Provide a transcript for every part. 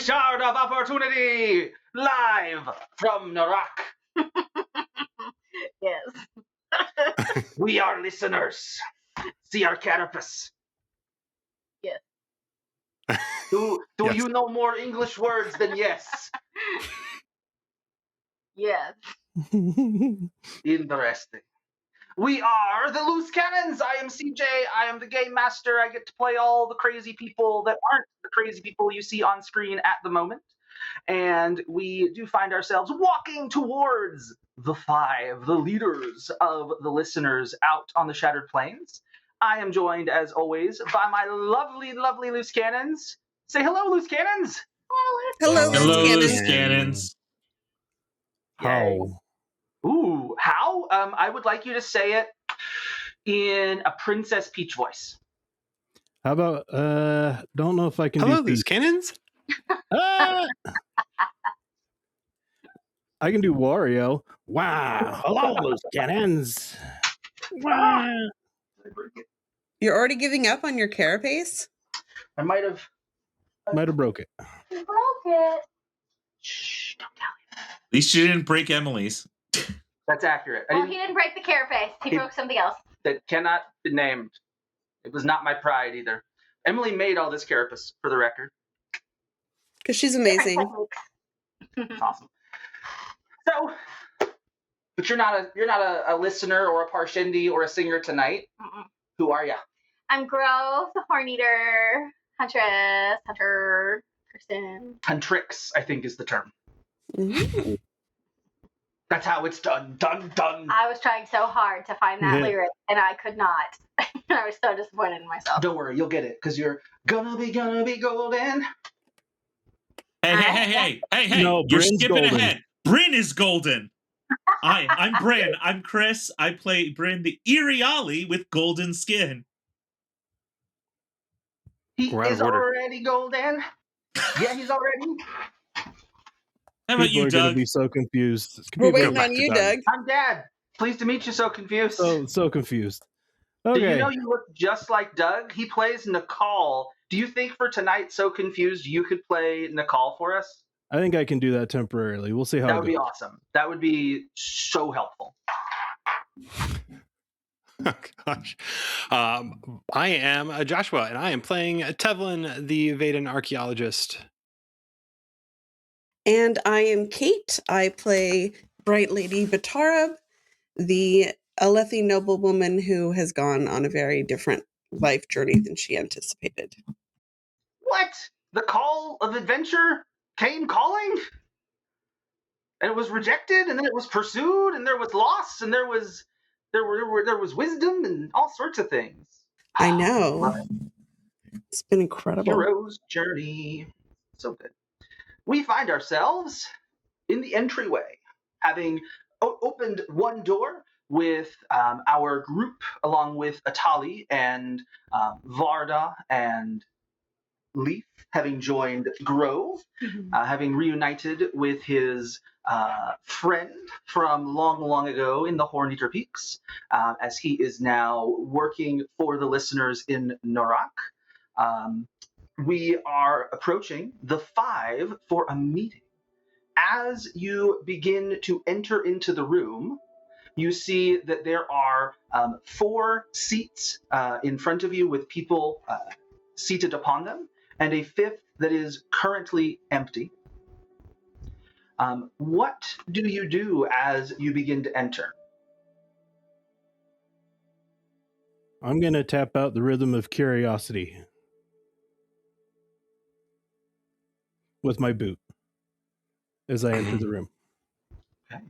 Shard of Opportunity, live from Narak. Yes. We are listeners. See our carapace. Yes. Do Yes. you know more English words than yes? Yes. Interesting. We are the Loose Canons. I am CJ. I am the game master. I get to play all the crazy people that aren't the crazy people you see on screen at the moment. And we do find ourselves walking towards the five, the leaders of the listeners out on the Shattered Plains. I am joined, as always, by my lovely, lovely Loose Cannons. Say hello, Loose Cannons. Hello, Hello, Loose Cannons. How? Ooh, how? I would like you to say it in a Princess Peach voice. How about, don't know if I can Hello, do Loose Cannons. Ah! I can do Wario. Wow. Hello, Loose Cannons. Wow. You're already giving up on your carapace? I might have. Might have broke it. You broke it. Shh, don't tell him. At least you didn't break Emily's. That's accurate. Well, he didn't break the carapace. He broke something else. That cannot be named. It was not my pride either. Emily made all this carapace, for the record. Because she's amazing. It's awesome. So, but you're not a listener or a Parshendi or a singer tonight. Mm-mm. Who are you? I'm Grove, the Horn Eater, Huntress, Hunter, person. Huntrix, I think, is the term. Mm-hmm. That's how it's done. Done. I was trying so hard to find that lyric, and I could not. I was so disappointed in myself. Don't worry, you'll get it, because you're gonna be golden. Hey. No, You're Bryn's skipping golden. ahead. Bryn is golden. I'm Bryn. I'm Chris. I play Bryn, the Iriali with golden skin. He We're out is of order. already golden. Yeah, he's already. How about People you, are going to Doug? be so confused. We're People are waiting on you, back to Doug. I'm Dad. Pleased to meet you. So confused. So confused. Do Okay. you know you look just like Doug? He plays Nakal. Do you think for tonight, So Confused, you could play Nakal for us? I think I can do that temporarily. We'll see how That it would be goes. awesome. That would be so helpful. Oh, gosh. I am Joshua, and I am playing Tevlin, the Vaden archaeologist. And I am Cate. I play Bright Lady Batarab, the Alethi noblewoman who has gone on a very different life journey than she anticipated. What? The call of adventure came calling? And it was rejected, and then it was pursued, and there was loss, and there was wisdom, and all sorts of things. I Love know. it. It's been incredible. Hero's journey. So good. We find ourselves in the entryway, having opened one door with our group, along with Atali and Varda and Leaf, having joined Grove, having reunited with his friend from long, long ago in the Horn-Eater Peaks, as he is now working for the listeners in Narak. We are approaching the 5 for a meeting. As you begin to enter into the room, you see that there are 4 seats in front of you with people seated upon them, and a 5th that is currently empty. What do you do as you begin to enter? I'm going to tap out the rhythm of curiosity with my boot as I enter the room. Okay.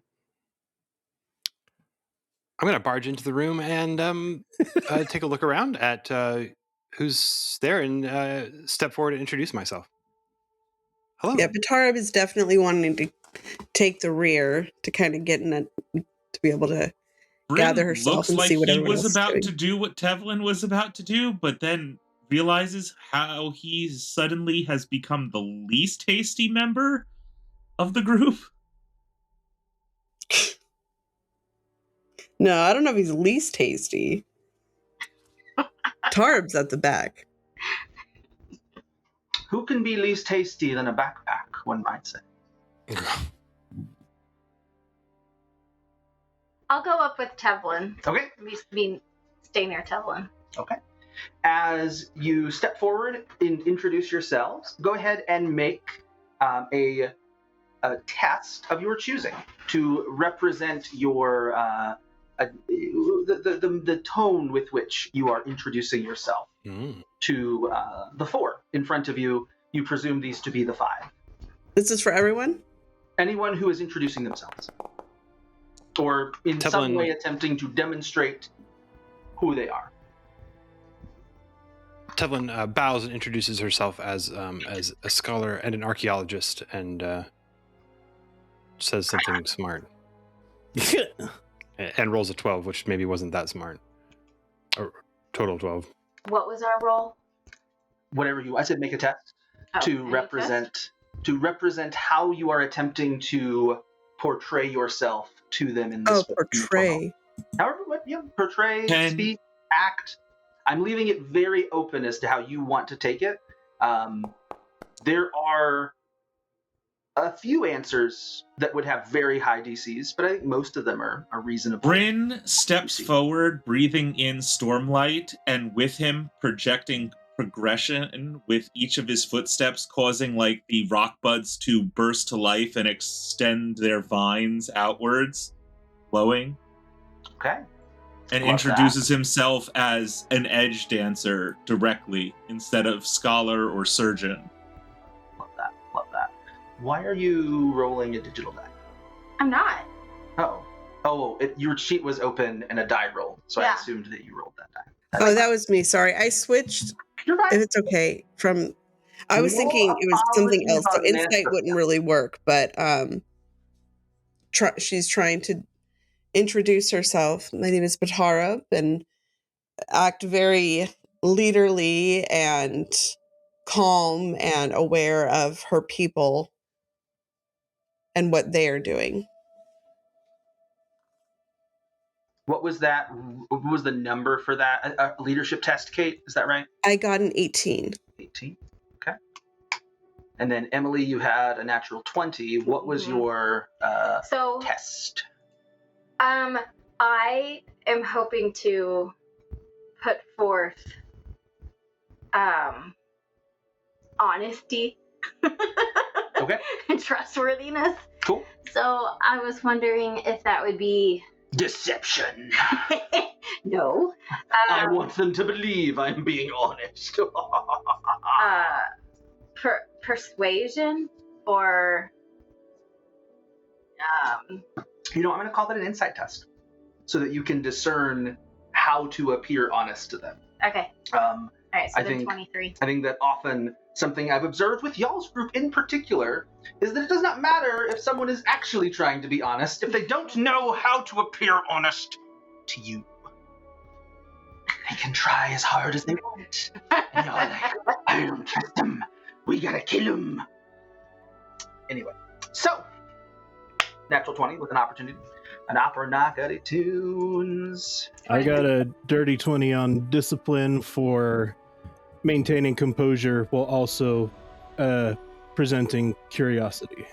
I'm going to barge into the room and take a look around at who's there and step forward and introduce myself. Hello. Yeah, Batarab is definitely wanting to take the rear to kind of get in to be able to Bryn gather herself looks and like see what he everyone was else is about doing. to do what Tevlin was about to do, but then realizes how he suddenly has become the least tasty member of the group. No, I don't know if he's least tasty. Tarb's at the back. Who can be least tasty than a backpack, one might say? I'll go up with Tevlin. Okay. Stay near Tevlin. Okay. As you step forward and introduce yourselves, go ahead and make a test of your choosing to represent your the tone with which you are introducing yourself to the four in front of you. You presume these to be the five. This is for everyone? Anyone who is introducing themselves, or in Tevlin, some way attempting to demonstrate who they are. Tevlin bows and introduces herself as a scholar and an archaeologist, and says something smart, and rolls a 12, which maybe wasn't that smart. Or total 12. What was our role? Whatever I said, make a test to represent how you are attempting to portray yourself to them in this. Oh, portray. However, portray, speak, act. I'm leaving it very open as to how you want to take it. There are a few answers that would have very high DCs, but I think most of them are reasonable. Bryn steps forward, breathing in stormlight, and with him projecting progression with each of his footsteps, causing like the rock buds to burst to life and extend their vines outwards, glowing. Okay. And Love introduces himself as an edge dancer directly instead of scholar or surgeon. Love that. Why are you rolling a digital die? I'm not. Your sheet was open and a die rolled, so Yeah. I assumed that you rolled that die. Oh, that was me. Sorry. I switched, You're fine. if it's okay, I was thinking it was something else, so insight wouldn't really work, but she's trying to introduce herself. My name is Batarab, and act very leaderly and calm and aware of her people and what they are doing. What was that? What was the number for that leadership test, Cate? Is that right? I got an 18. 18. Okay. And then Emily, you had a natural 20. What was your test? I am hoping to put forth honesty. Okay. And trustworthiness. Cool. So I was wondering if that would be Deception. no. I want them to believe I'm being honest. Persuasion or I'm going to call that an insight test, so that you can discern how to appear honest to them. Okay. All right. So I then think 23. I think that often something I've observed with y'all's group in particular is that it does not matter if someone is actually trying to be honest if they don't know how to appear honest to you. They can try as hard as they want. And y'all are like, I don't trust them. We gotta kill them. Anyway, so natural 20 with an opportunity. An opera knock-out tunes. I got a dirty 20 on discipline for maintaining composure while also presenting curiosity.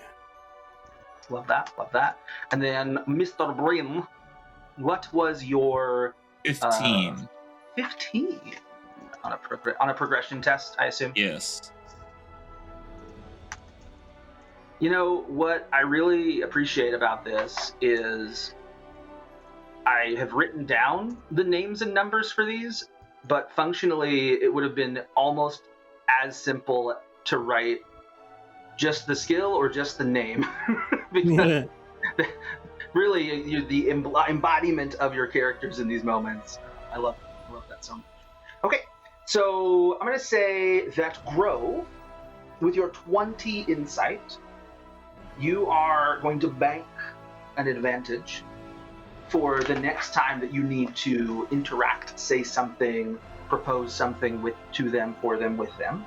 Love that. And then Mr. Bryn, what was your 15. 15 on a progression test, I assume? Yes. You know, what I really appreciate about this is I have written down the names and numbers for these, but functionally it would have been almost as simple to write just the skill or just the name. Because really, you're the embodiment of your characters in these moments. I love that so much. Okay, so I'm going to say that Grow, with your 20 insight, you are going to bank an advantage for the next time that you need to interact, say something, propose something to them, for them, with them.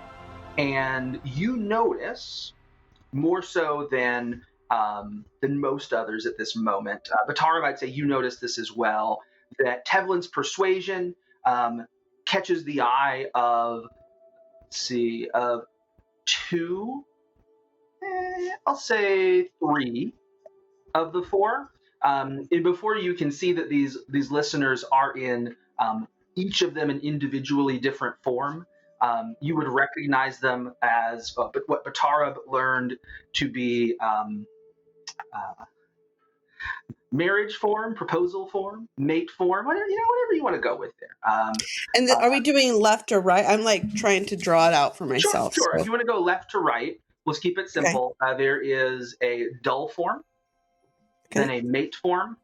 And you notice, more so than most others at this moment, Batarab, I'd say you notice this as well, that Tevlin's persuasion catches the eye of two, I'll say three of the four. And before you can see that these listeners are in each of them an individually different form, you would recognize them as what Batarab learned to be marriage form, proposal form, mate form, whatever you want to go with there. And are we doing left or right? I'm like trying to draw it out for myself. Sure. So. If you want to go left to right, let's keep it simple. Okay. There is a dull form, then a mate form,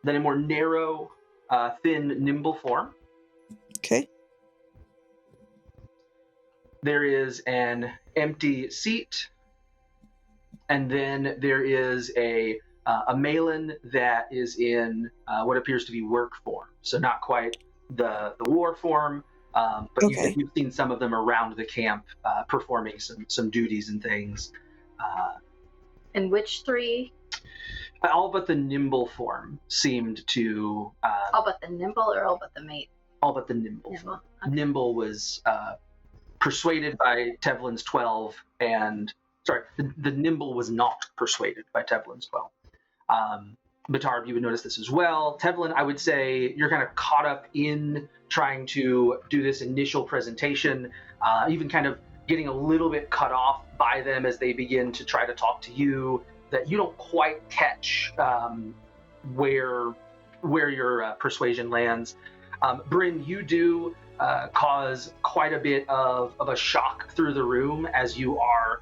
then a more narrow, thin, nimble form. Okay. There is an empty seat, and then there is a Malin that is in what appears to be work form. So not quite the war form, but you've seen some of them around the camp performing some duties and things. And which three? All but the nimble form seemed to... all but the nimble or all but the mate? All but the nimble. Okay. Nimble was persuaded by Tevlin's 12 and... Sorry, the nimble was not persuaded by Tevlin's 12. Batarab, you would notice this as well. Tevlin, I would say you're kind of caught up in trying to do this initial presentation, even kind of getting a little bit cut off by them as they begin to try to talk to you, that you don't quite catch where your persuasion lands. Bryn, you do cause quite a bit of a shock through the room as you are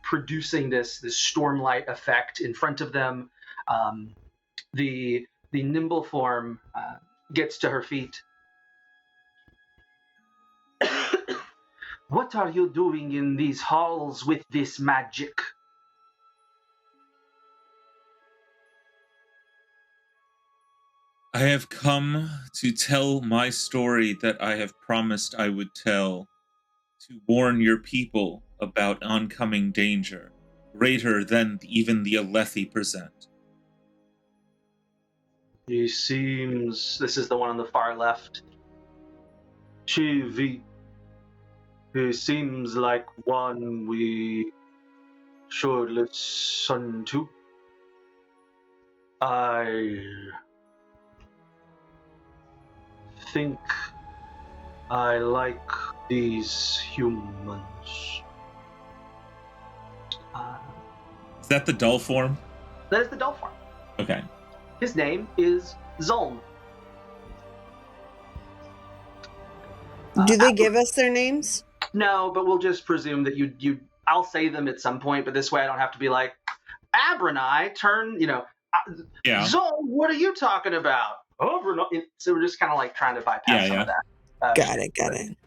producing this stormlight effect in front of them. The nimble form gets to her feet. What are you doing in these halls with this magic? I have come to tell my story that I have promised I would tell, to warn your people about oncoming danger, greater than even the Alethi present. He seems... This is the one on the far left. Chivi. He seems like one we should listen to. I think I like these humans. Is that the dull form? That is the dull form. Okay. His name is Zolm. Do they give us their names? No, but we'll just presume that you. I'll say them at some point, but this way I don't have to be like, Abranai, turn, Yeah. Zolm, what are you talking about? Abranai. So we're just kind of like trying to bypass some of that. Got it.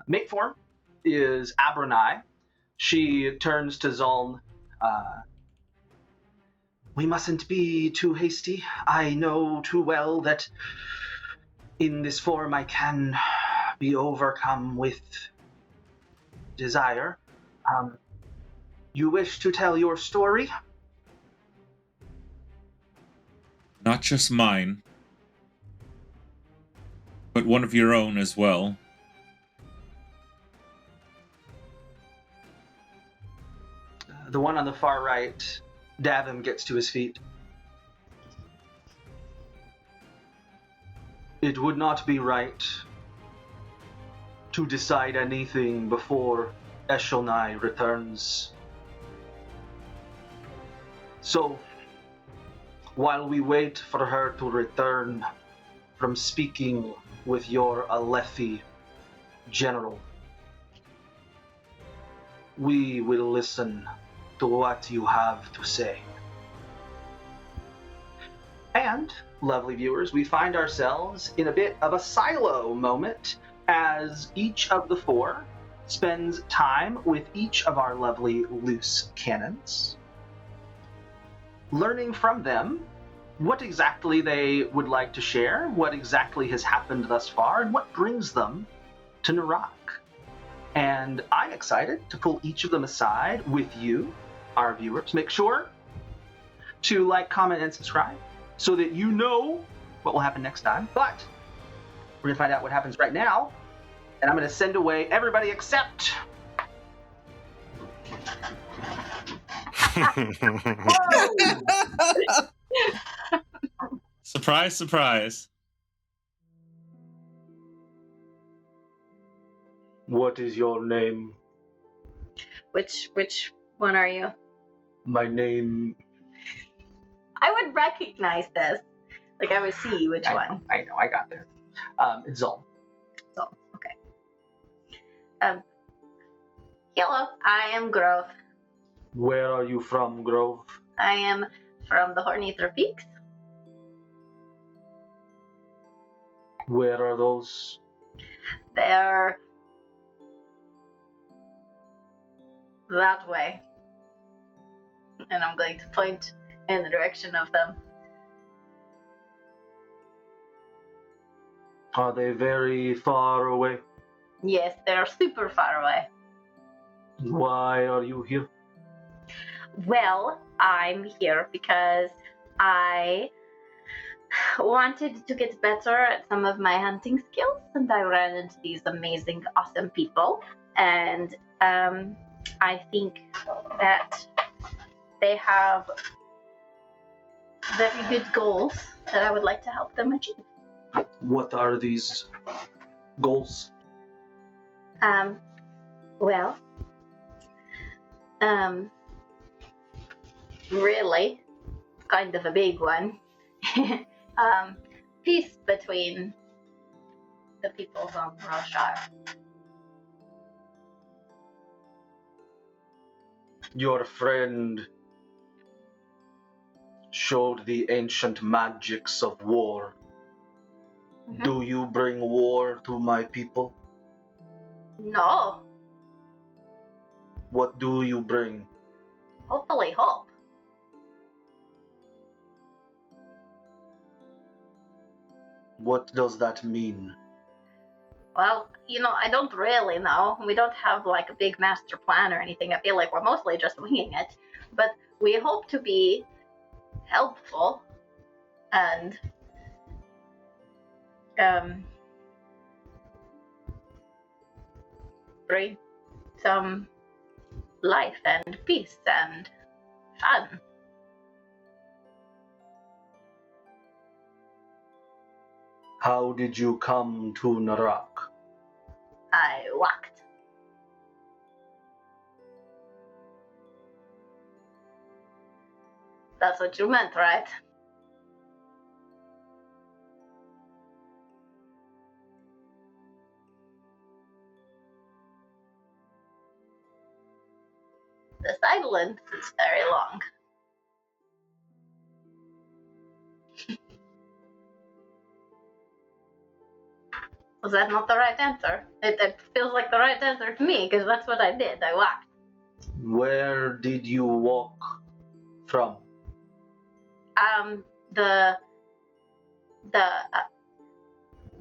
Mate form is Abranai. She turns to Zolm. We mustn't be too hasty. I know too well that in this form I can be overcome with desire. You wish to tell your story? Not just mine, but one of your own as well. The one on the far right, Davim gets to his feet. It would not be right to decide anything before Eshonai returns. So, while we wait for her to return from speaking with your Alethi general, we will listen to what you have to say. And, lovely viewers, we find ourselves in a bit of a silo moment as each of the four spends time with each of our lovely loose cannons, learning from them what exactly they would like to share, what exactly has happened thus far, and what brings them to Narak. And I'm excited to pull each of them aside with you, our viewers. Make sure to like, comment, and subscribe so that you know what will happen next time. But we're going to find out what happens right now And I'm going to send away everybody except... Surprise, surprise. What is your name? Which one are you? My name... I would recognize this. Like, I would see which one. I know, I got there. It's Zol. So, okay. Hello, I am Grove. Where are you from, Grove? I am from the Hornether Peaks. Where are those? They're that way. And I'm going to point in the direction of them. Are they very far away? Yes, they're super far away. Why are you here? Well, I'm here because I wanted to get better at some of my hunting skills, and I ran into these amazing, awesome people, and I think that they have very good goals that I would like to help them achieve. What are these goals? Well, really, kind of a big one. Peace between the peoples of Roshar. Your friend showed the ancient magics of war. Mhm. Do you bring war to my people? No, What do you bring? hopefully hope. What does that mean? Well, I don't really know. We don't have like a big master plan or anything. I feel like we're mostly just winging it. But we hope to be helpful and bring some life and peace and fun. How did you come to Narak? I walked. That's what you meant, right? The silence is very long. Was that not the right answer? It feels like the right answer to me, because that's what I did. I walked. Where did you walk from? The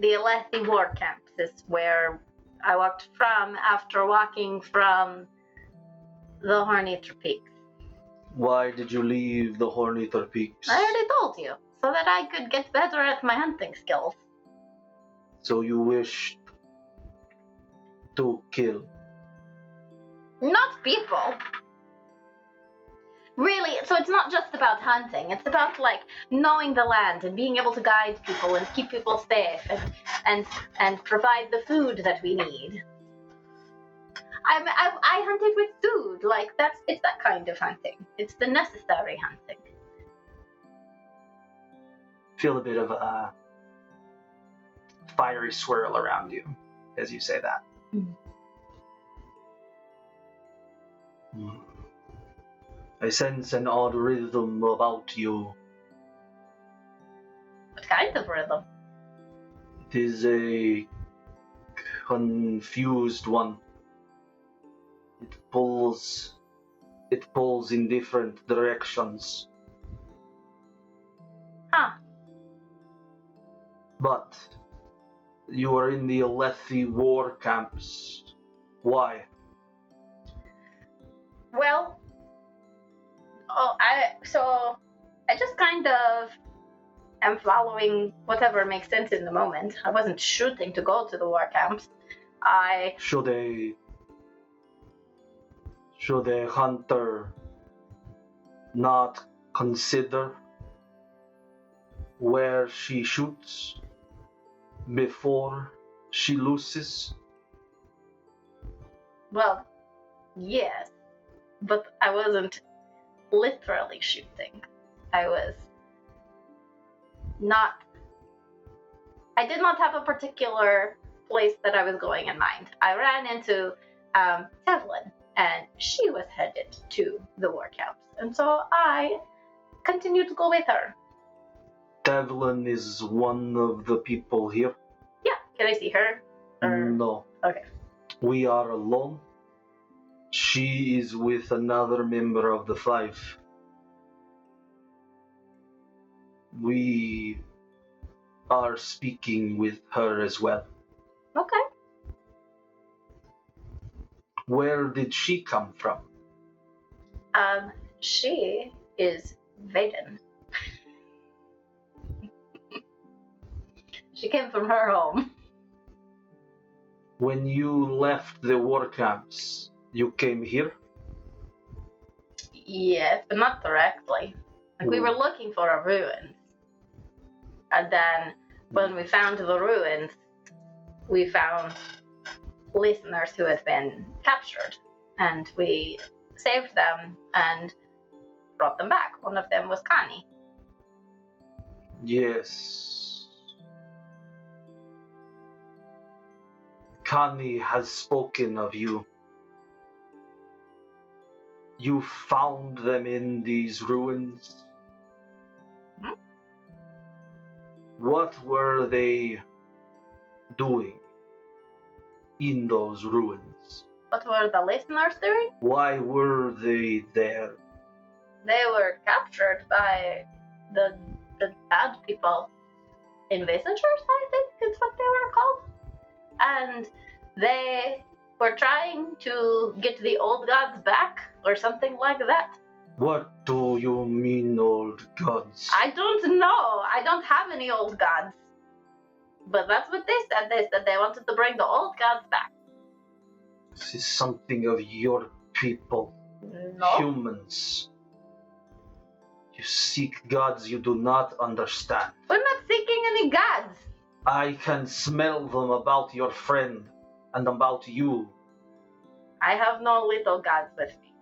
Alethi war camps is where I walked from after walking from the Hornether Peaks. Why did you leave the Hornether Peaks? I already told you, so that I could get better at my hunting skills. So you wished to kill? Not people. Really, so it's not just about hunting. It's about like knowing the land and being able to guide people and keep people safe and provide the food that we need. I hunted with food, like it's that kind of hunting. It's the necessary hunting. Feel a bit of a fiery swirl around you as you say that. I sense an odd rhythm about you. What kind of rhythm? It is a confused one. It pulls in different directions. Huh. But you are in the Alethi war camps. Why? Well, I just kind of am following whatever makes sense in the moment. I wasn't shooting to go to the war camps, Should a hunter not consider where she shoots before she loses? Well, yes, but I wasn't literally shooting. I did not have a particular place that I was going in mind. I ran into Tevlin, and she was headed to the war camps, and so I continued to go with her. Tevlin is one of the people here? Yeah, can I see her? No. Okay. We are alone. She is with another member of the Five. We are speaking with her as well. Okay. Where did she come from? She is Vaden. She came from her home. When you left the war camps, you came here? Yes, but not directly. Like, we were looking for a ruin. And then when we found the ruins, we found listeners who had been captured. And we saved them and brought them back. One of them was Connie. Yes. Connie has spoken of you. You found them in these ruins. Hmm? What were they doing in those ruins? What were the listeners doing? Why were they there? They were captured by the bad people. Invisitors, I think is what they were called. And they were trying to get the old gods back, or something like that. What do you mean, old gods? I don't know. I don't have any old gods. But that's what they said. They said they wanted to bring the old gods back. This is something of your people. No. Humans. You seek gods you do not understand. We're not seeking any gods. I can smell them about your friend and about you. I have no little gods with me.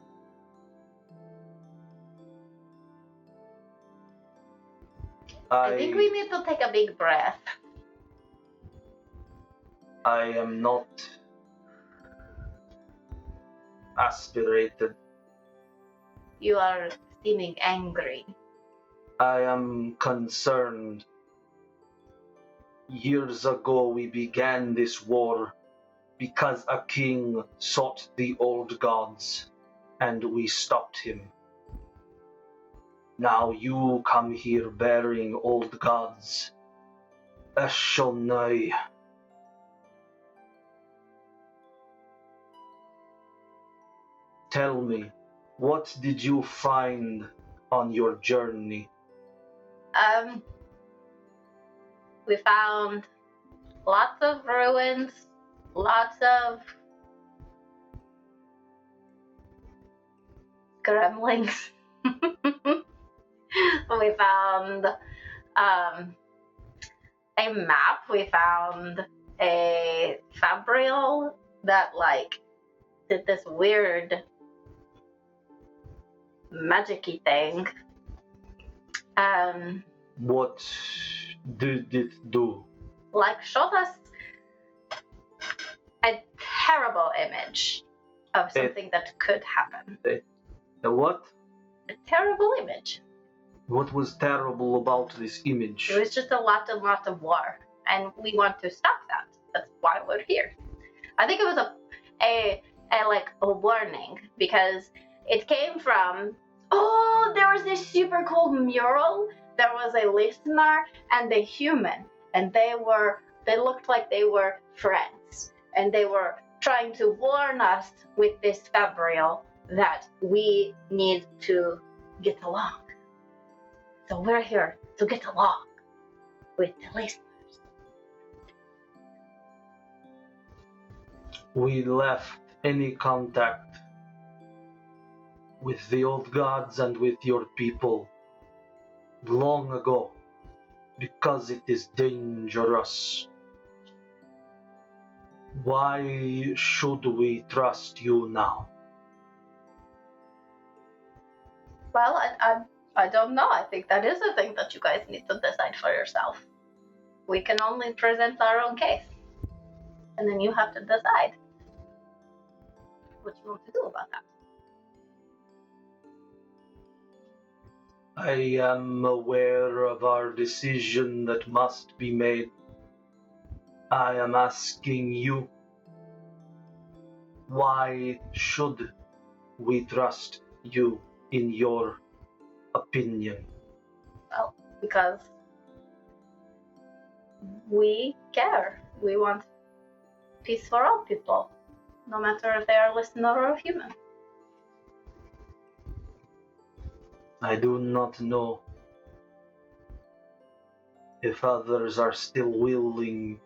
I think we need to take a big breath. I am not aspirated. You are seeming angry. I am concerned. Years ago we began this war because a king sought the old gods, and we stopped him. Now you come here bearing old gods. Eshonai. Tell me, what did you find on your journey? We found lots of ruins, lots of gremlins. We found a map. We found a fabrial that did this weird magic-y thing. What did it do? Showed us a terrible image of something that could happen. The what? A terrible image. What was terrible about this image? It was just a lot of war, and we want to stop that. That's why we're here. I think it was a warning, because it came from, there was this super cool mural. There was a listener and a human, and they looked like they were friends, and they were trying to warn us with this fabrial that we need to get along. So we're here to get along with the listeners. We left any contact with the old gods and with your people long ago because it is dangerous. Why should we trust you now? Well, I don't know. I think that is a thing that you guys need to decide for yourself. We can only present our own case. And then you have to decide what you want to do about that. I am aware of our decision that must be made. I am asking you, why should we trust you in your opinion? Well, because we care. We want peace for all people, no matter if they are listener or human. I do not know if others are still willing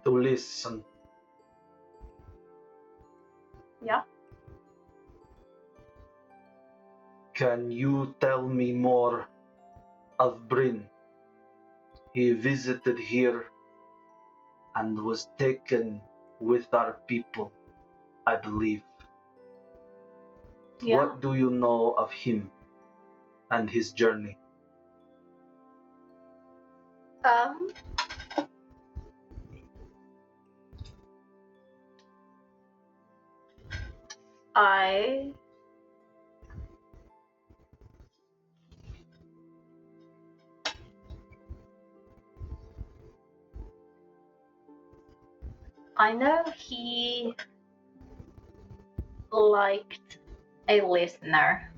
to listen. Yeah. Can you tell me more of Bryn? He visited here and was taken with our people, I believe. Yeah. What do you know of him and his journey? I know he liked a listener.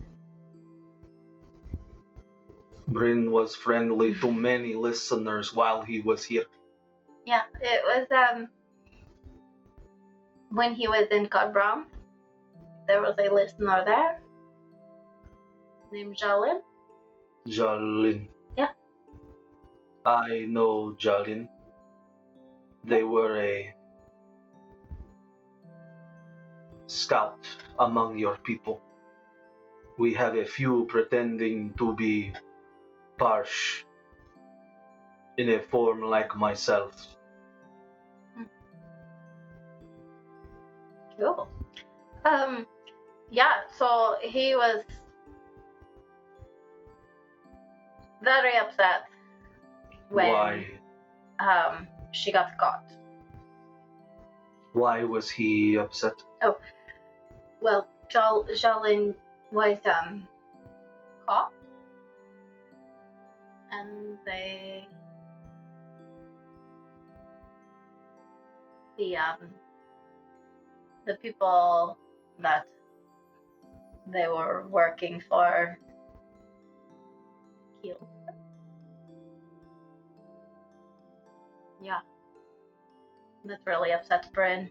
Bryn was friendly to many listeners while he was here. Yeah, it was when he was in Cobram, there was a listener there named Jalin. Jalin. Yeah. I know Jalin. They were a scout among your people. We have a few pretending to be Parsh in a form like myself. Cool. Yeah, so he was very upset when Why? She got caught. Why was he upset? Well, Jalin was caught, and the people that they were working for killed her. Yeah, that really upset Bryn.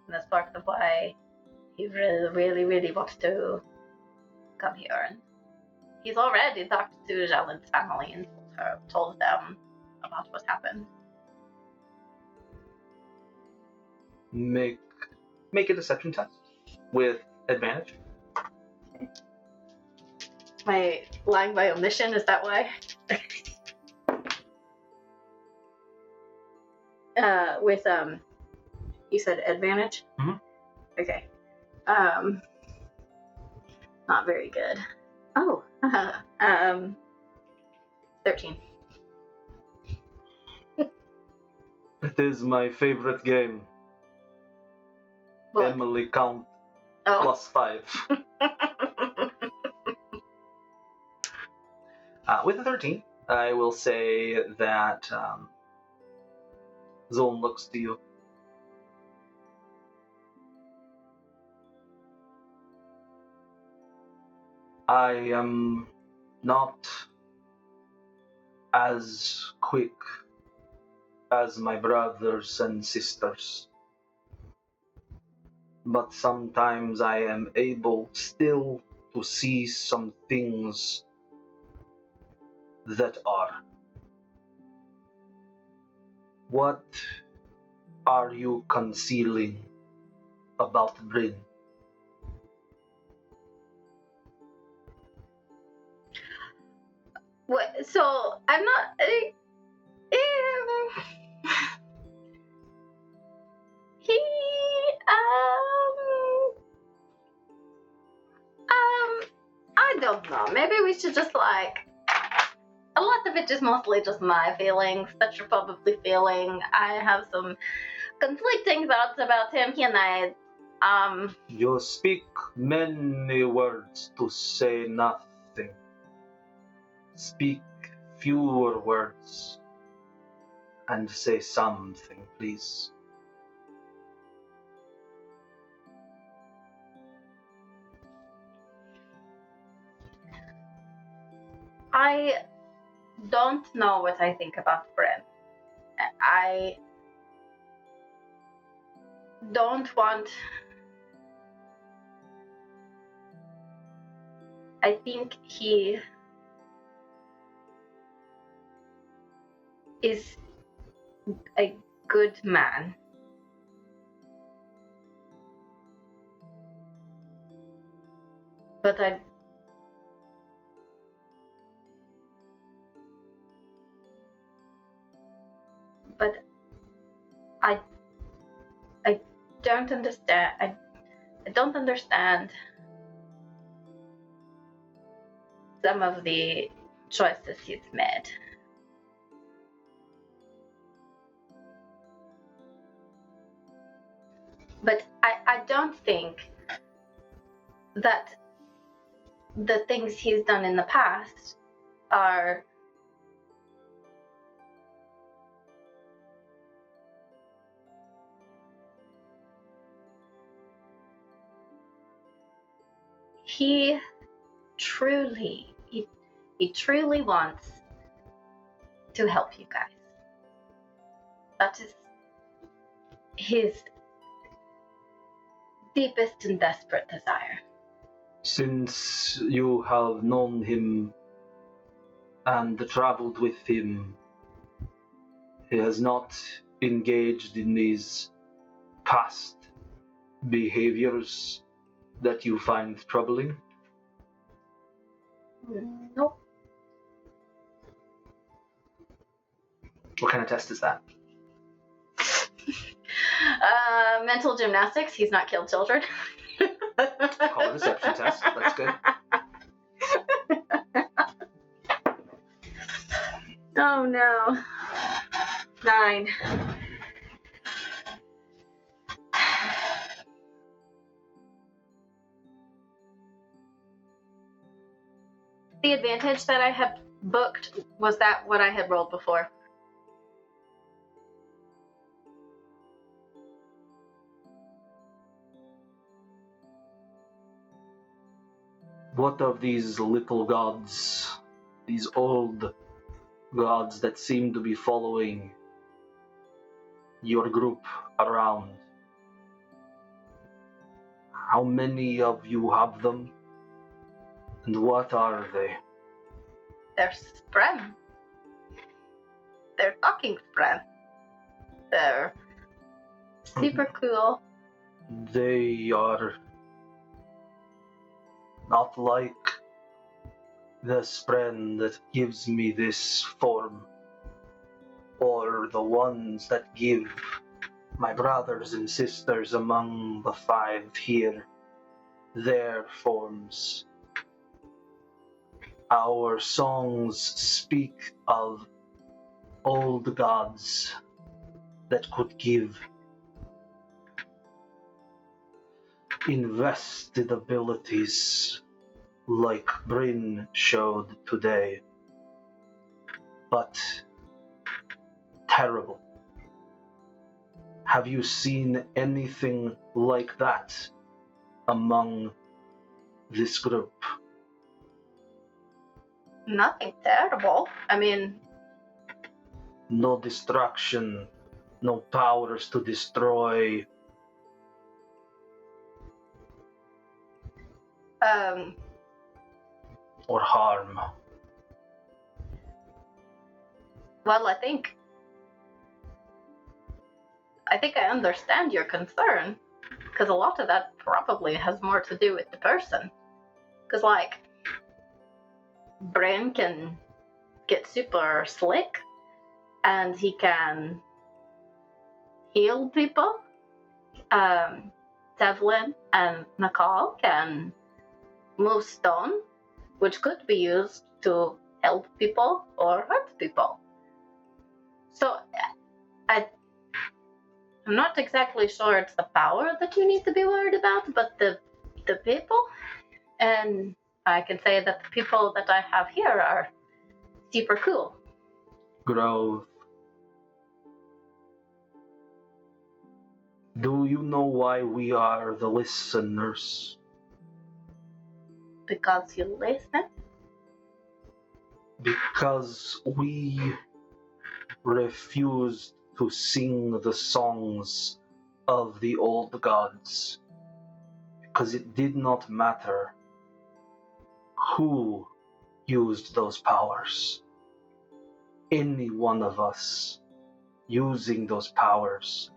And that's part of why he really, really, really wants to come here. And he's already talked to Jalin's family and told them about what happened. Make a deception test with advantage. My lying by omission, is that why? With you said advantage? Mhm. Okay. Not very good. Oh, 13. It is my favorite game. What? Emily count Oh. +5. With a 13, I will say that Zone looks to you. I am not as quick as my brothers and sisters, but sometimes I am able still to see some things that are. What are you concealing about Bryn? What, so I'm not. He I don't know. Maybe we should just like. A lot of it is mostly just my feelings that you're probably feeling. I have some conflicting thoughts about him. He and I, You speak many words to say nothing. Speak fewer words and say something, please. I don't know what I think about Bryn. I don't want. I think he is a good man. But I don't understand. I don't understand some of the choices he's made. But I don't think that the things he's done in the past are he truly wants to help you guys. That is his deepest and desperate desire. Since you have known him and traveled with him, he has not engaged in these past behaviors that you find troubling? Nope. What kind of test is that? Mental gymnastics. He's not killed children. Call it a deception test. That's good. Oh no. 9. The advantage that I had booked, was that what I had rolled before? What of these little gods, these old gods that seem to be following your group around? How many of you have them? And what are they? They're Bryn. They're talking Bryn. They're super cool. They are not like the spren that gives me this form, or the ones that give my brothers and sisters among the 5 here their forms. Our songs speak of old gods that could give invested abilities like Bryn showed today, but terrible. Have you seen anything like that among this group? Nothing terrible. I mean, No destruction, no powers to destroy. Or harm. well, I think I think I understand your concern, because a lot of that probably has more to do with the person. Because, like, Bryn can get super slick, and he can heal people. Tevlin and Nakal can move stone, which could be used to help people or hurt people. So I'm not exactly sure it's the power that you need to be worried about, but the people. And I can say that the people that I have here are super cool. Grove, do you know why we are the listeners? Because you listen? Because we refused to sing the songs of the old gods. Because it did not matter who used those powers. Any one of us using those powers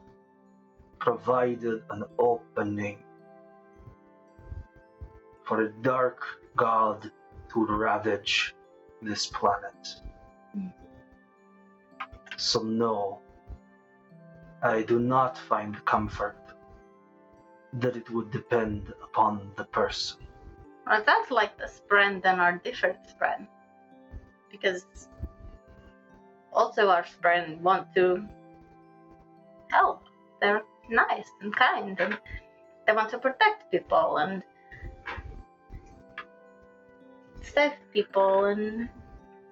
provided an opening for a dark god to ravage this planet. So no, I do not find comfort that it would depend upon the person. Well, that's like the friend and our different friend. Because also our friends want to help. They're nice and kind, and they want to protect people and save people and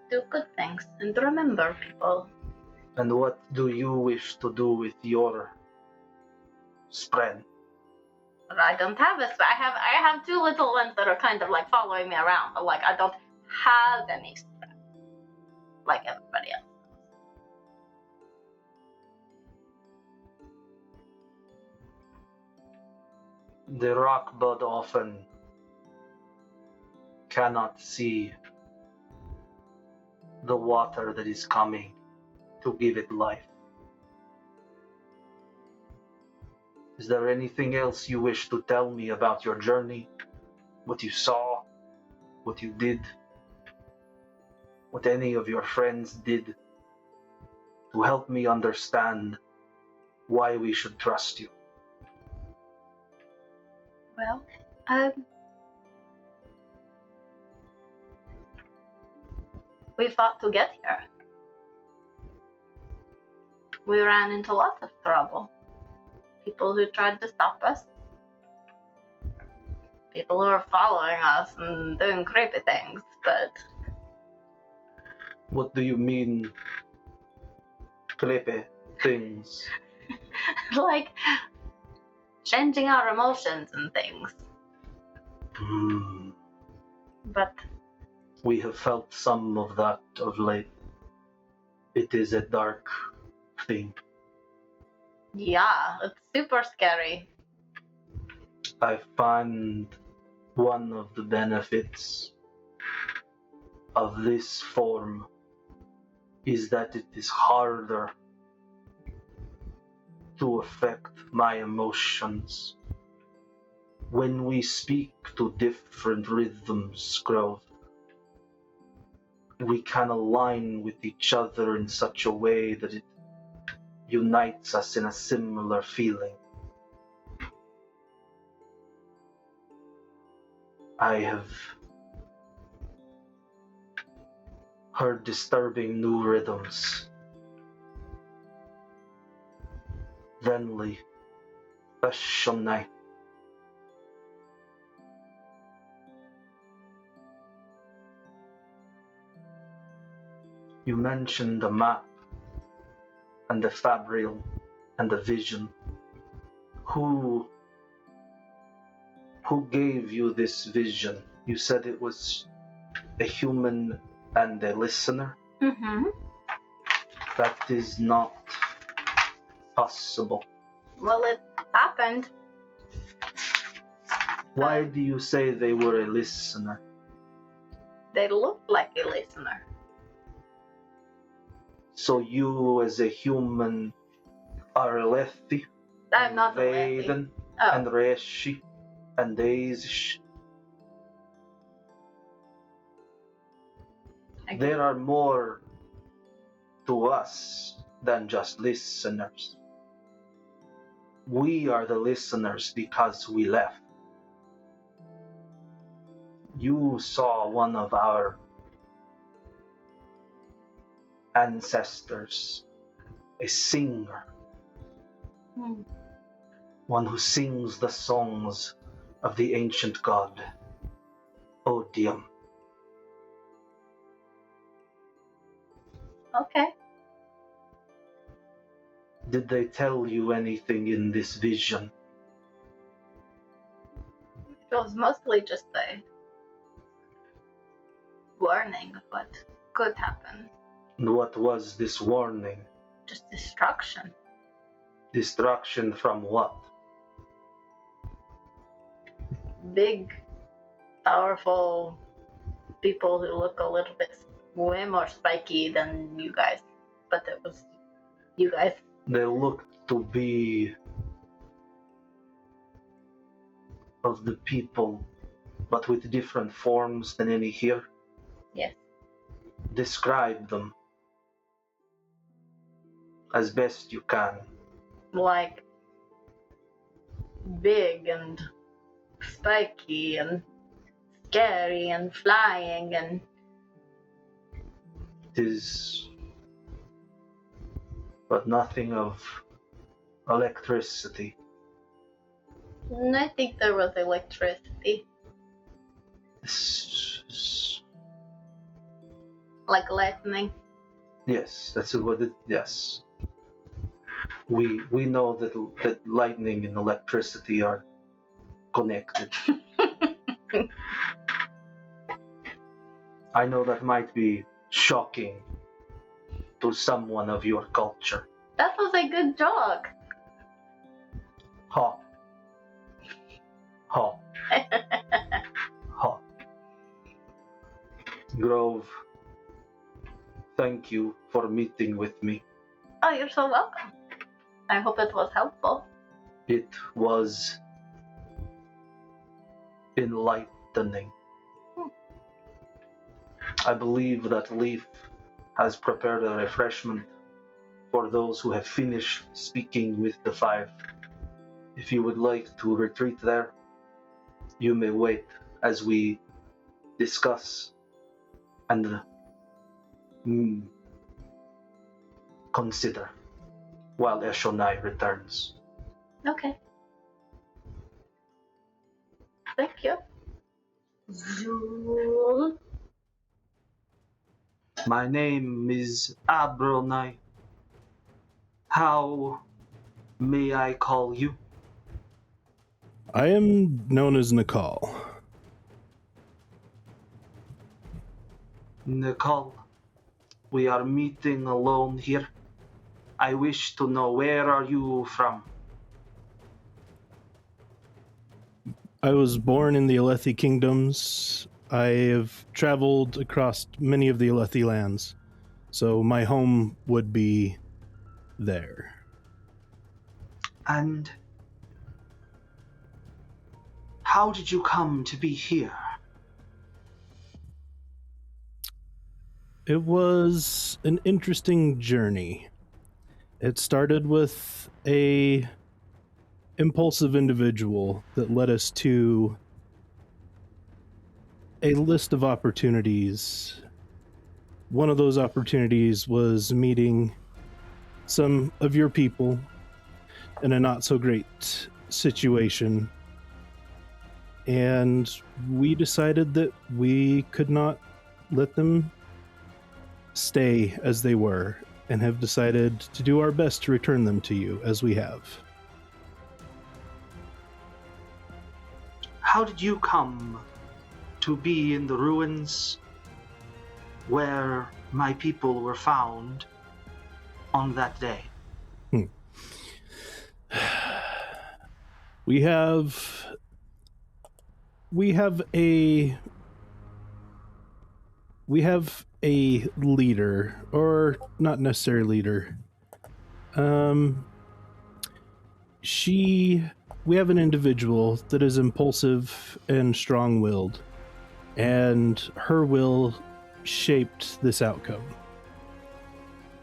do good things and remember people. And what do you wish to do with your friend? But I don't have a I have two little ones that are kind of like following me around, but like I don't have any friends like everybody else. The rockbud often cannot see the water that is coming to give it life. Is there anything else you wish to tell me about your journey? What you saw? What you did? What any of your friends did to help me understand why we should trust you? Well, we fought to get here. We ran into lots of trouble. People who tried to stop us. People who are following us and doing creepy things, but... What do you mean, creepy things? like, changing our emotions and things. But... We have felt some of that of late. It is a dark thing. yeah, it's super scary. I find one of the benefits of this form is that it is harder to affect my emotions. When we speak to different rhythms, Grove, we can align with each other in such a way that it unites us in a similar feeling. I have heard disturbing new rhythms. Venli, Eshonai. You mentioned the map and the fabrial and the vision. Who gave you this vision? You said it was a human and a listener? Mm-hmm. That is not possible. Well, it happened. Why do you say they were a listener? They looked like a listener. So you as a human are Alethi, I'm not a lady. Vaden, Oh, and Reshi, and Daisish. okay. There are more to us than just listeners. We are the listeners because we left. You saw one of our ancestors, a singer, Hmm. one who sings the songs of the ancient god, Odium. Okay. Did they tell you anything in this vision? It was mostly just a warning of what could happen. And what was this warning? Just destruction. Destruction from what? Big, powerful people who look a little bit way more spiky than you guys. But it was you guys. They looked to be of the people, but with different forms than any here. Yes. Describe them as best you can. Like big and spiky and scary and flying and It is but nothing of electricity. I think there was electricity. This is- Like lightning. Yes, that's what it. Yes, we know that lightning and electricity are connected. I know that might be shocking to someone of your culture. That was a good joke. Ha. Ha. Ha. Grove, thank you for meeting with me. Oh, you're so welcome. I hope it was helpful. It was enlightening. I believe that Leaf has prepared a refreshment for those who have finished speaking with the five. If you would like to retreat there, you may wait as we discuss and consider while Eshonai returns. Okay. Thank you. Zul. My name is Abronai. How may I call you? I am known as Nakal. Nakal, we are meeting alone here. I wish to know, where are you from? I was born in the Alethi Kingdoms. I have traveled across many of the Alethi lands, so my home would be there. And how did you come to be here? It was an interesting journey. It started with a impulsive individual that led us to a list of opportunities. One of those opportunities was meeting some of your people in a not so great situation, and we decided that we could not let them stay as they were, and have decided to do our best to return them to you as we have. How did you come to be in the ruins where my people were found on that day? We have a leader, or not necessarily leader. we have an individual that is impulsive and strong-willed, and her will shaped this outcome.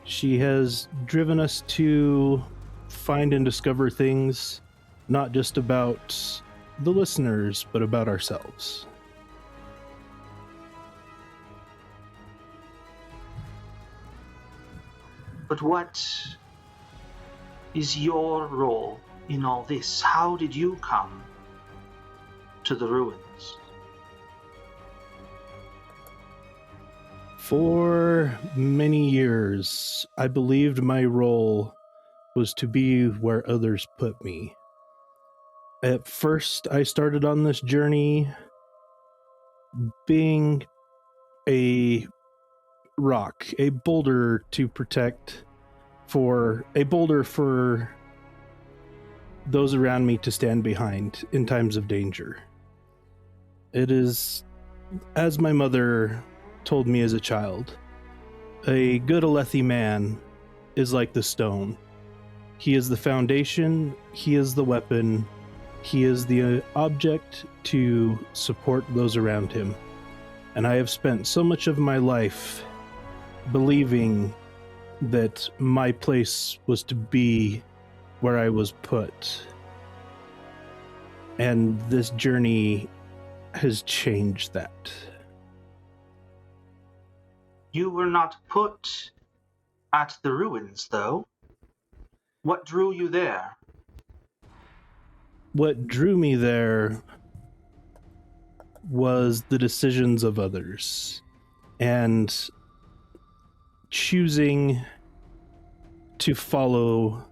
She has driven us to find and discover things not just about the listeners, but about ourselves. But what is your role in all this? How did you come to the ruins? For many years, I believed my role was to be where others put me. At first, I started on this journey being a rock, a boulder to protect, a boulder for those around me to stand behind in times of danger. It is, as my mother told me as a child, a good Alethi man is like the stone. He is the foundation, he is the weapon, he is the object to support those around him. And I have spent so much of my life believing that my place was to be where I was put. And this journey has changed that. You were not put at the ruins, though. What drew you there? What drew me there was the decisions of others and choosing to follow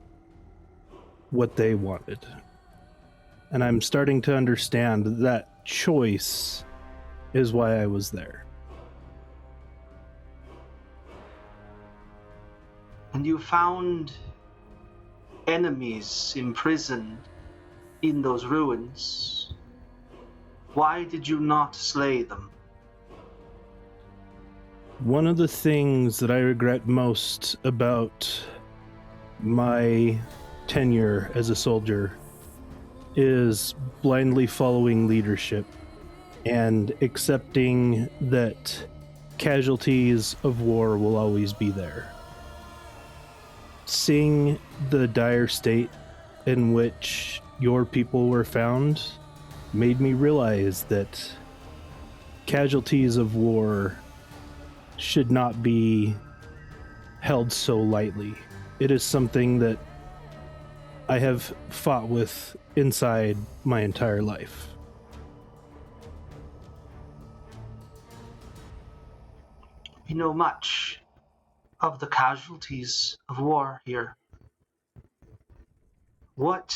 what they wanted. And I'm starting to understand that choice is why I was there. And you found enemies imprisoned in those ruins. Why did you not slay them? One of the things that I regret most about my tenure as a soldier is blindly following leadership and accepting that casualties of war will always be there. Seeing the dire state in which your people were found made me realize that casualties of war should not be held so lightly. It is something that I have fought with inside my entire life. We know much of the casualties of war here. What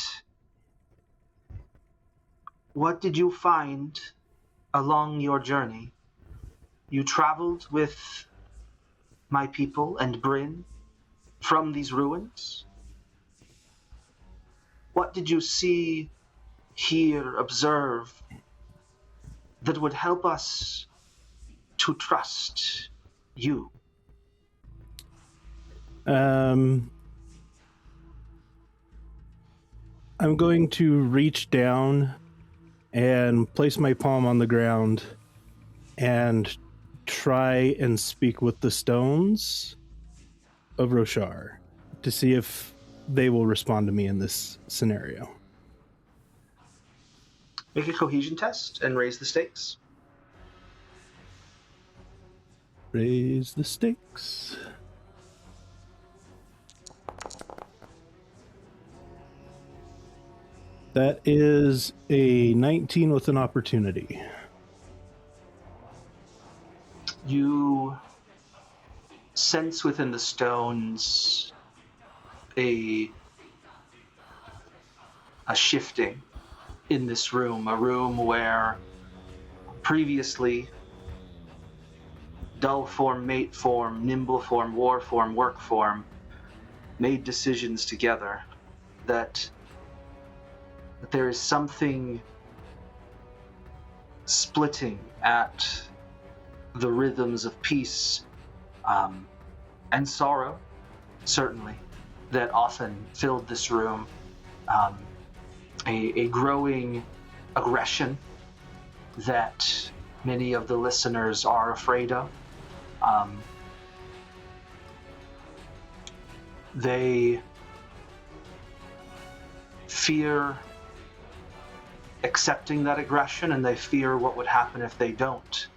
did you find along your journey? You traveled with my people and Bryn from these ruins? What did you see, hear, observe that would help us to trust you? I'm going to reach down and place my palm on the ground and try and speak with the stones of Roshar to see if they will respond to me in this scenario. Make a cohesion test and raise the stakes. Raise the stakes. That is a 19 with an opportunity. You sense within the stones a shifting in this room, a room where previously dull form, mate form, nimble form, war form, work form made decisions together, that there is something splitting at the rhythms of peace and sorrow, certainly, that often filled this room. a growing aggression that many of the listeners are afraid of. They fear accepting that aggression, and they fear what would happen if they don't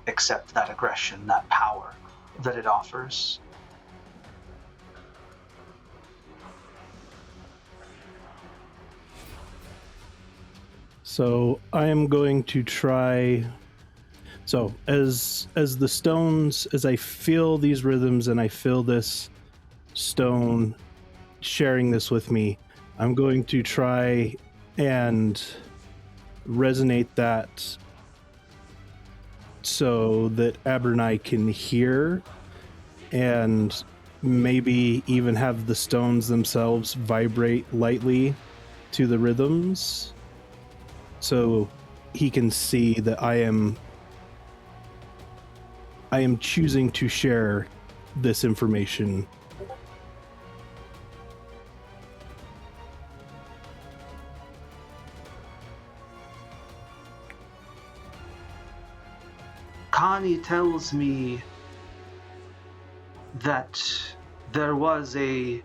accept that aggression, that power that it offers. So I am going to try. So as the stones, as I feel these rhythms and I feel this stone sharing this with me, I'm going to try and resonate that so that Abernai can hear, and maybe even have the stones themselves vibrate lightly to the rhythms, so he can see that I am choosing to share this information. Connie tells me that there was a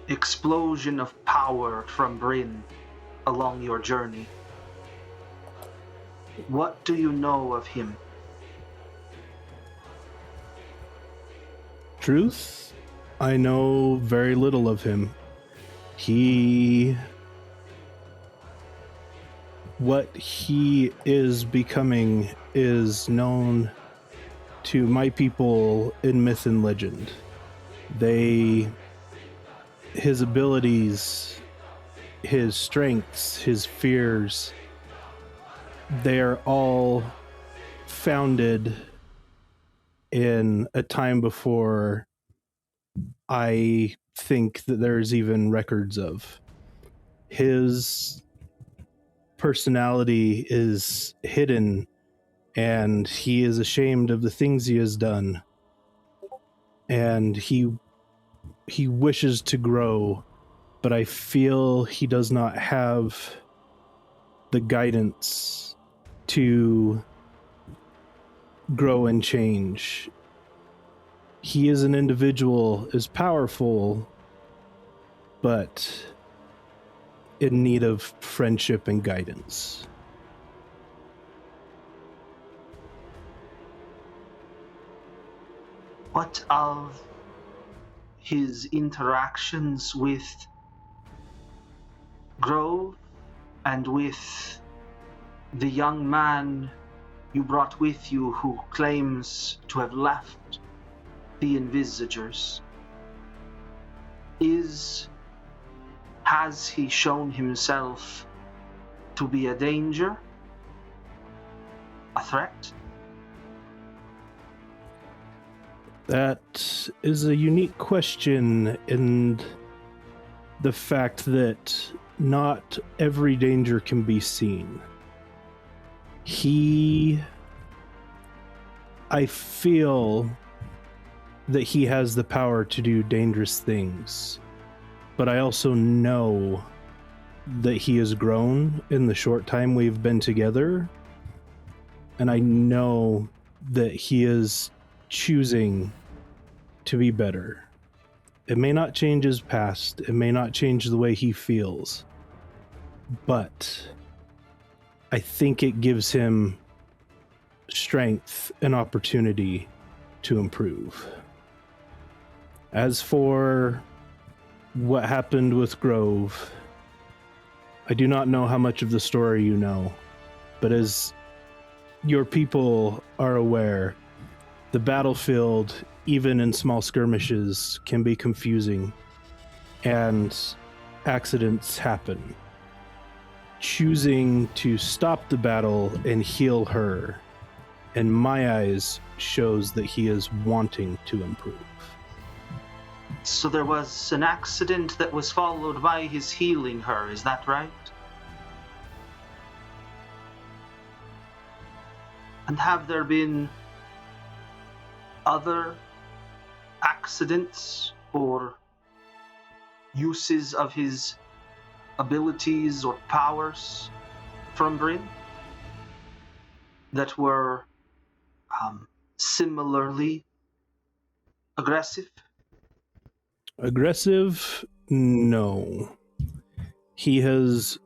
explosion of power from Bryn along your journey. What do you know of him? Truth, I know very little of him. What he is becoming is known to my people in myth and legend. His abilities, his strengths, his fears, they're all founded in a time before I think that there's even records of. His personality is hidden, and he is ashamed of the things he has done, and he wishes to grow, but I feel he does not have the guidance to grow and change. He is an individual, is powerful, but in need of friendship and guidance. What of his interactions with Grove and with the young man you brought with you who claims to have left the Invisagers? Has he shown himself to be a danger? A threat? That is a unique question, in the fact that not every danger can be seen. I feel that he has the power to do dangerous things, but I also know that he has grown in the short time we've been together, and I know that he is choosing to be better. It may not change his past, it may not change the way he feels, but I think it gives him strength and opportunity to improve. As for what happened with Grove, I do not know how much of the story you know, but as your people are aware, the battlefield, even in small skirmishes, can be confusing, and accidents happen. Choosing to stop the battle and heal her, in my eyes, shows that he is wanting to improve. So there was an accident that was followed by his healing her, is that right? And have there been other accidents or uses of his abilities or powers from Bryn that were similarly aggressive? Aggressive? No. He has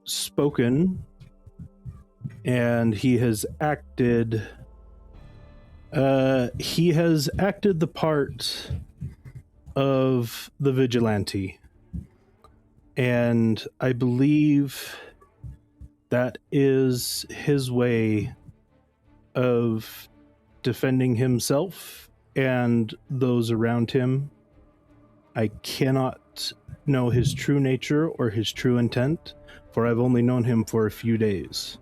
spoken and he has acted. He has acted the part of the vigilante. And I believe that is his way of defending himself and those around him. I cannot know his true nature or his true intent, for I've only known him for a few days.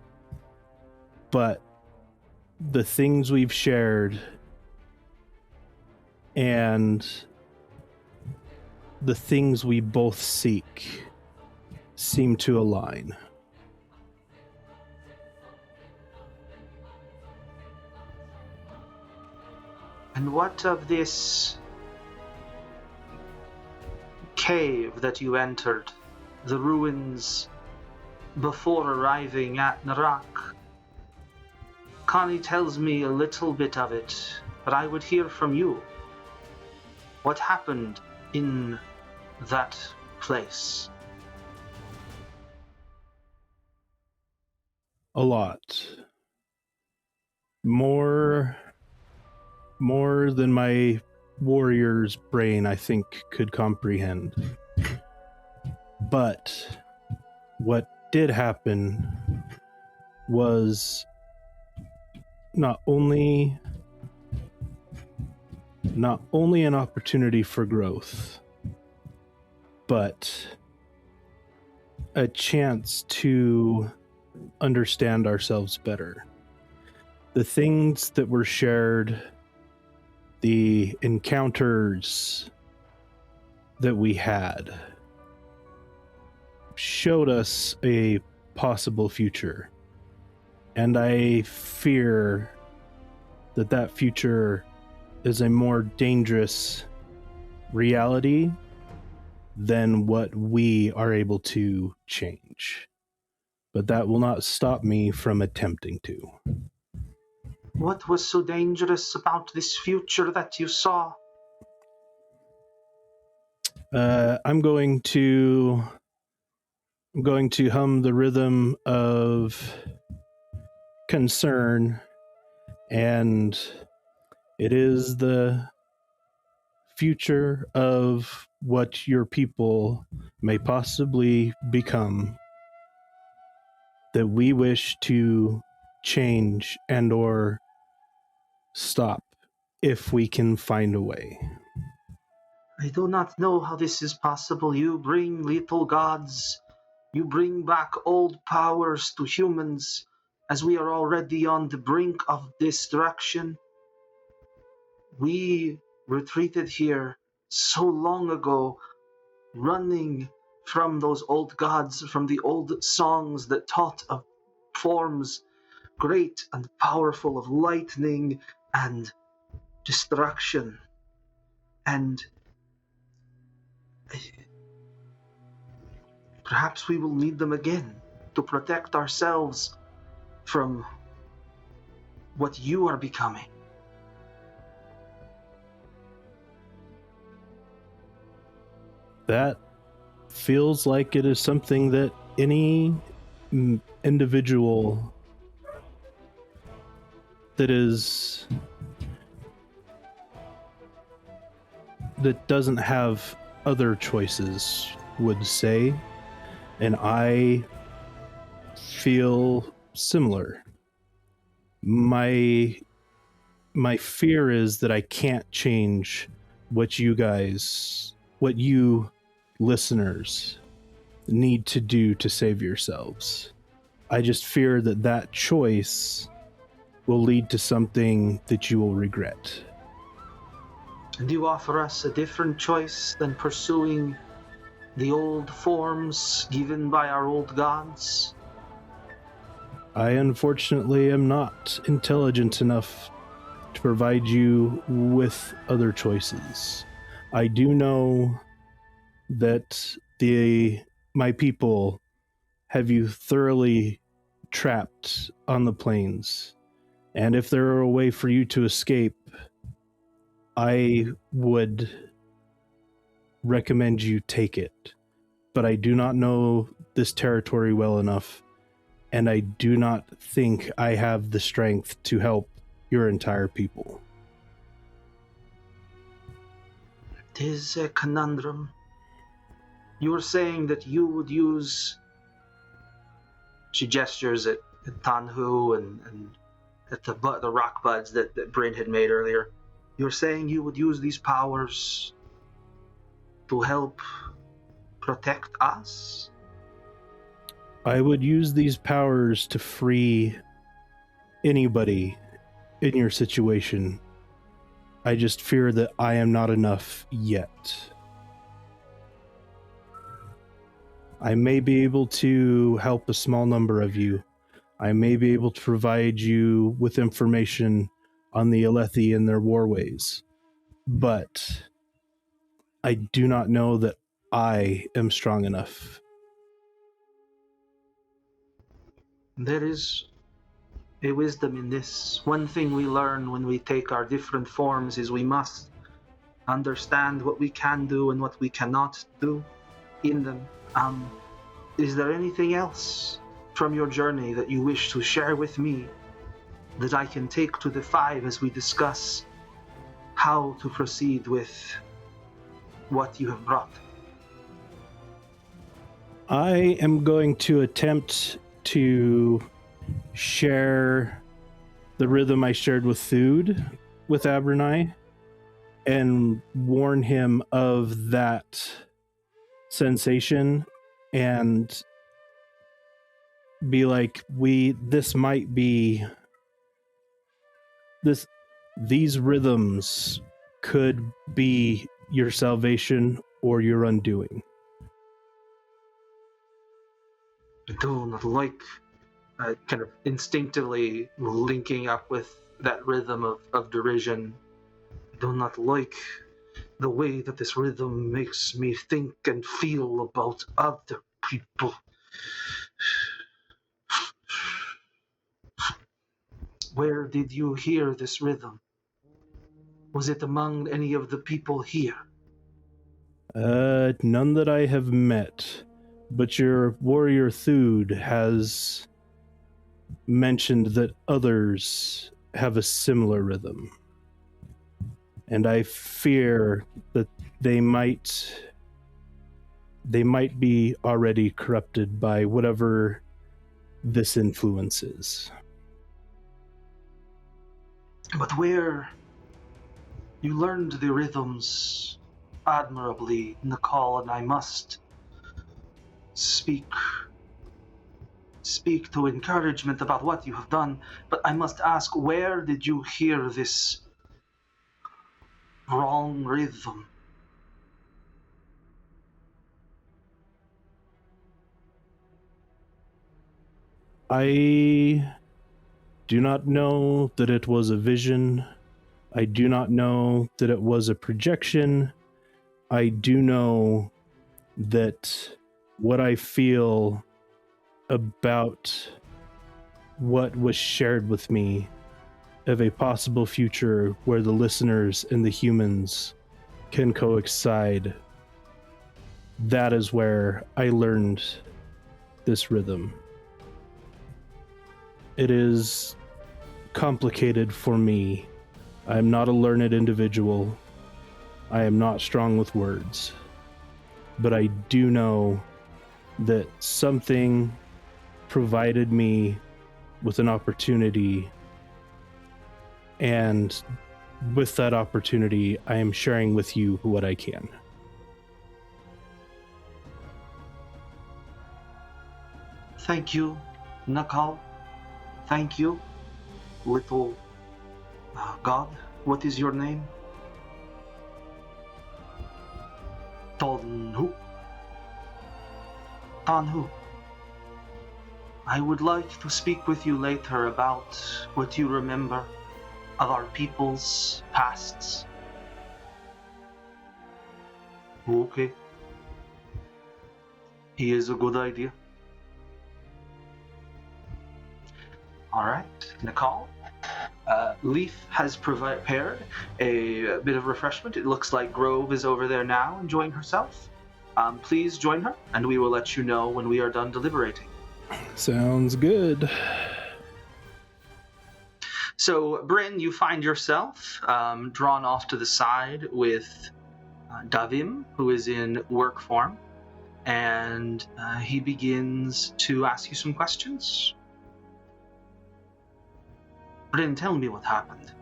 But the things we've shared and the things we both seek seem to align. And what of this cave that you entered, the ruins before arriving at Narak? Connie tells me a little bit of it, but I would hear from you. What happened in that place? A lot. More than my warrior's brain, I think, could comprehend. But what did happen was not only an opportunity for growth, but a chance to understand ourselves better. The things that were shared, the encounters that we had, showed us a possible future. And I fear that that future is a more dangerous reality than what we are able to change. But that will not stop me from attempting to. What was so dangerous about this future that you saw? I'm going to hum the rhythm of concern, and it is the future of what your people may possibly become that we wish to change and or stop if we can find a way. I do not know how this is possible. You bring little gods. You bring back old powers to humans as we are already on the brink of destruction. We retreated here so long ago, running from those old gods, from the old songs that taught of forms great and powerful of lightning and destruction. And perhaps we will need them again to protect ourselves from what you are becoming. That feels like it is something that any individual that doesn't have other choices would say, and I feel similar. My fear is that I can't change what you listeners need to do to save yourselves. I just fear that that choice will lead to something that you will regret. And you offer us a different choice than pursuing the old forms given by our old gods? I unfortunately am not intelligent enough to provide you with other choices. I do know that my people have you thoroughly trapped on the plains. And if there were a way for you to escape, I would recommend you take it. But I do not know this territory well enough, and I do not think I have the strength to help your entire people. It is a conundrum. You were saying that you would use... She gestures at Tanhu and at the rock buds that Bryn had made earlier. You were saying you would use these powers to help protect us? I would use these powers to free anybody in your situation. I just fear that I am not enough yet. I may be able to help a small number of you. I may be able to provide you with information on the Alethi and their war ways. But I do not know that I am strong enough. There is a wisdom in this. One thing we learn when we take our different forms is we must understand what we can do and what we cannot do in them. Is there anything else from your journey that you wish to share with me that I can take to the five as we discuss how to proceed with what you have brought? I am going to attempt to share the rhythm I shared with Thude with Abernai and warn him of that sensation and be like, these rhythms could be your salvation or your undoing. I do not like kind of instinctively linking up with that rhythm of derision. I do not like the way that this rhythm makes me think and feel about other people. Where did you hear this rhythm? Was it among any of the people here? None that I have met, but your warrior Thude has mentioned that others have a similar rhythm. And I fear that they might be already corrupted by whatever this influence is. But where you learned the rhythms admirably, Nakal, and I must speak to encouragement about what you have done, but I must ask, where did you hear this wrong rhythm? I do not know that it was a vision. I do not know that it was a projection. I do know that what I feel about what was shared with me of a possible future where the listeners and the humans can coincide, that is where I learned this rhythm. It is complicated for me. I am not a learned individual. I am not strong with words. But I do know that something provided me with an opportunity, and with that opportunity, I am sharing with you what I can. Thank you, Nakal. Thank you, little god. What is your name? Tanhu. Tanhu. I would like to speak with you later about what you remember of our people's pasts. Okay. He is a good idea. All right, Nakal. Leaf has prepared a bit of refreshment. It looks like Grove is over there now enjoying herself. Please join her, and we will let you know when we are done deliberating. Sounds good. So, Bryn, you find yourself drawn off to the side with Davim, who is in work form, and he begins to ask you some questions. Bryn, tell me what happened.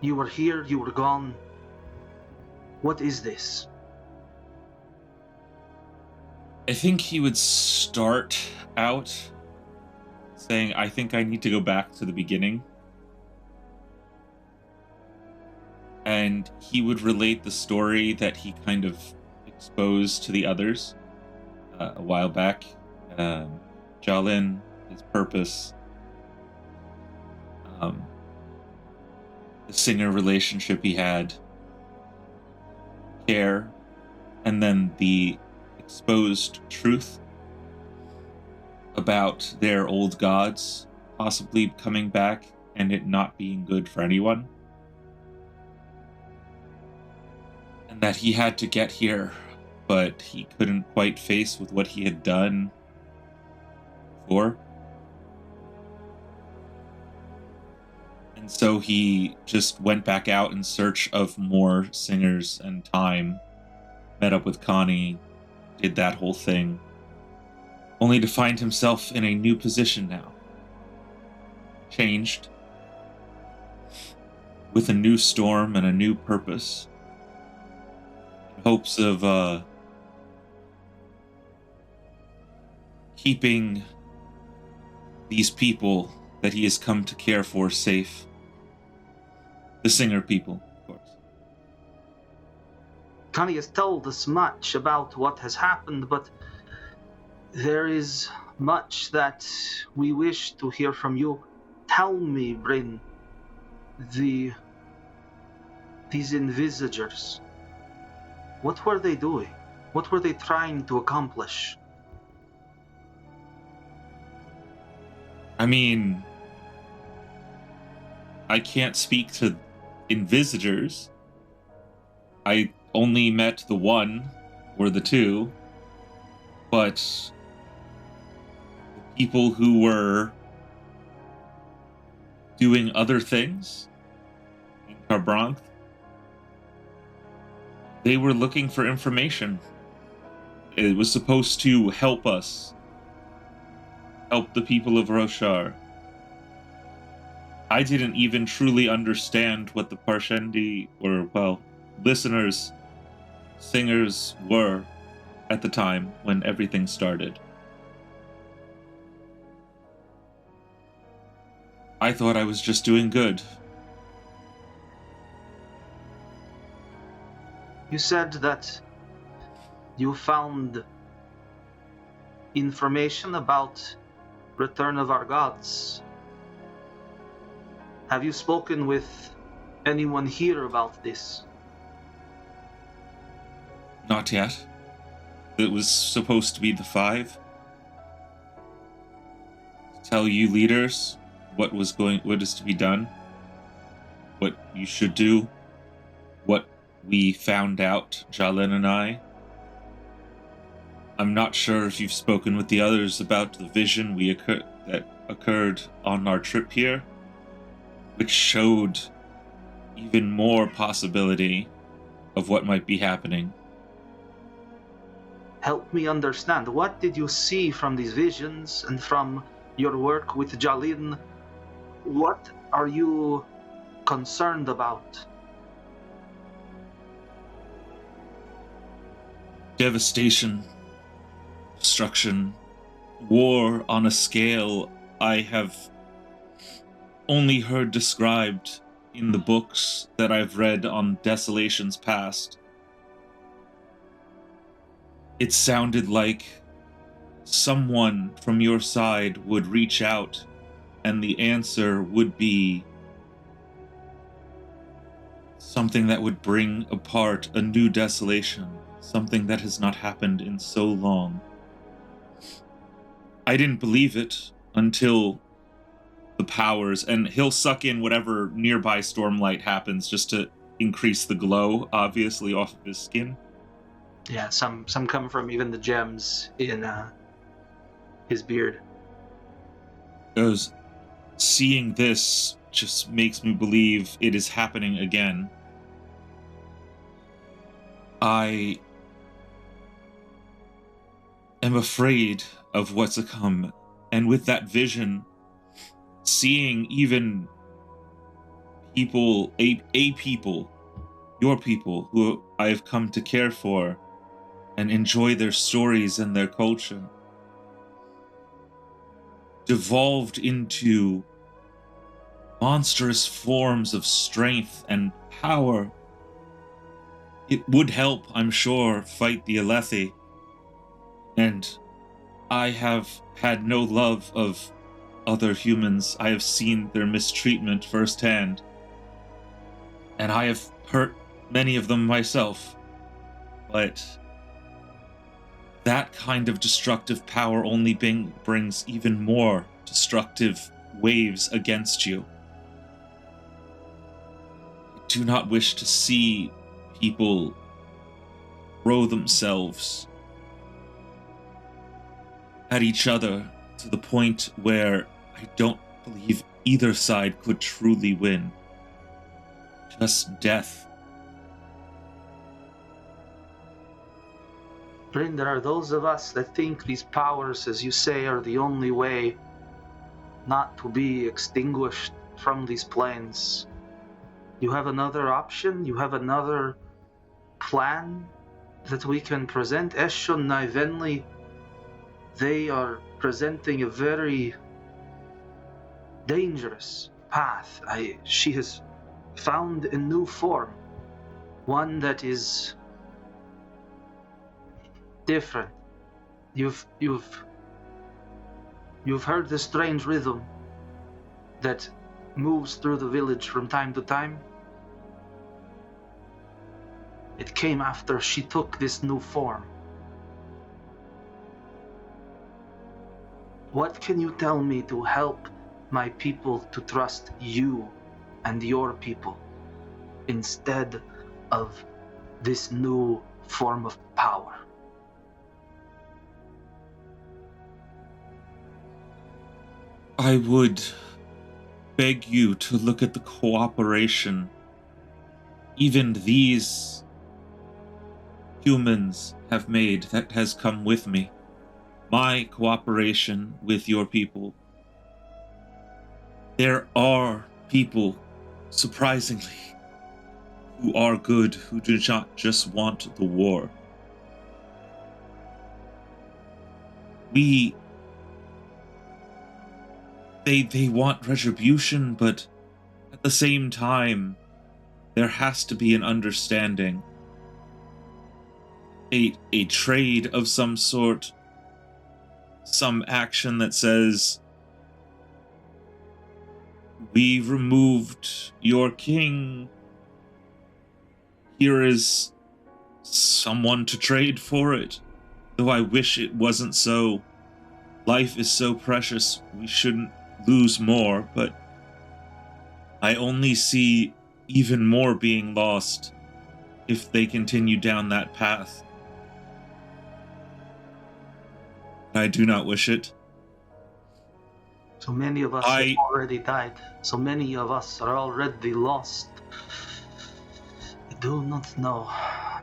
You were here, you were gone. What is this? I think he would start out saying, I think I need to go back to the beginning. And he would relate the story that he kind of exposed to the others a while back. Jalin, his purpose, the singer relationship he had, care, and then the exposed truth about their old gods possibly coming back and it not being good for anyone. And that he had to get here, but he couldn't quite face with what he had done before. And so he just went back out in search of more singers and time, met up with Connie, did that whole thing, only to find himself in a new position now. Changed, with a new storm and a new purpose, in hopes of keeping these people that he has come to care for safe. The singer people, of course. Connie has told us much about what has happened, but there is much that we wish to hear from you. Tell me, Bryn, these envisagers, what were they doing? What were they trying to accomplish? I mean, I can't speak to envisagers. I only met the one or the two, but the people who were doing other things in Carbranth, they were looking for information. It was supposed to help us, help the people of Roshar. I didn't even truly understand what the Parshendi, or, well, listeners, singers were at the time when everything started. I thought I was just doing good. You said that you found information about Return of our Gods. Have you spoken with anyone here about this? Not yet. It was supposed to be the 5. To tell you leaders what is to be done, what you should do, what we found out, Jalin and I. I'm not sure if you've spoken with the others about the vision that occurred on our trip here, which showed even more possibility of what might be happening. Help me understand. What did you see from these visions and from your work with Jalin? What are you concerned about? Devastation, destruction, war on a scale I have only heard described in the books that I've read on Desolation's past. It sounded like someone from your side would reach out and the answer would be something that would bring apart a new desolation something that has not happened in so long. I didn't believe it until the powers, and he'll suck in whatever nearby stormlight happens just to increase the glow, obviously, off of his skin. Yeah, some come from even the gems in his beard. Because seeing this just makes me believe it is happening again. I am afraid of what's to come, and with that vision, seeing even people, a people, your people, who I have come to care for and enjoy their stories and their culture, devolved into monstrous forms of strength and power. It would help, I'm sure, fight the Alethi. And I have had no love of other humans. I have seen their mistreatment firsthand. And I have hurt many of them myself. But that kind of destructive power only brings even more destructive waves against you. I do not wish to see people throw themselves at each other to the point where I don't believe either side could truly win. Just death. Bryn, there are those of us that think these powers, as you say, are the only way not to be extinguished from these planes. You have another option? You have another plan that we can present? Eshonai Venli, they are presenting a very dangerous path. She has found a new form, one that is different. You've heard the strange rhythm that moves through the village from time to time. It came after she took this new form. What can you tell me to help my people to trust you and your people instead of this new form of power? I would beg you to look at the cooperation even these humans have made that has come with me. My cooperation with your people. There are people, surprisingly, who are good, who do not just want the war. They want retribution, but at the same time, there has to be an understanding. A trade of some sort, some action that says, we removed your king. Here is someone to trade for it. Though I wish it wasn't so. Life is so precious, we shouldn't lose more, but I only see even more being lost if they continue down that path. I do not wish it. So many of us have already died. So many of us are already lost. I do not know.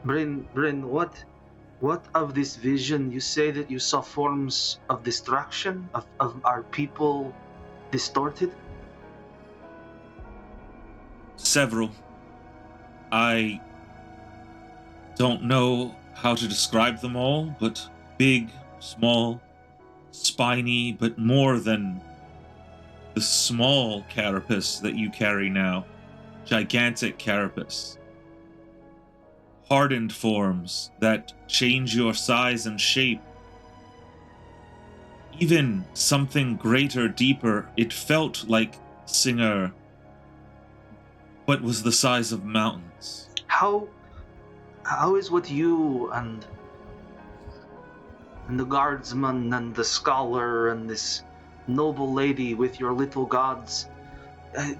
Bryn, what of this vision? You say that you saw forms of destruction, of our people distorted? Several. I don't know how to describe them all, but big, small, spiny, but more than the small carapace that you carry now. Gigantic carapace. Hardened forms that change your size and shape. Even something greater, deeper. It felt like Singer, but was the size of mountains. How How is what you and the guardsman and the scholar and this noble lady with your little gods,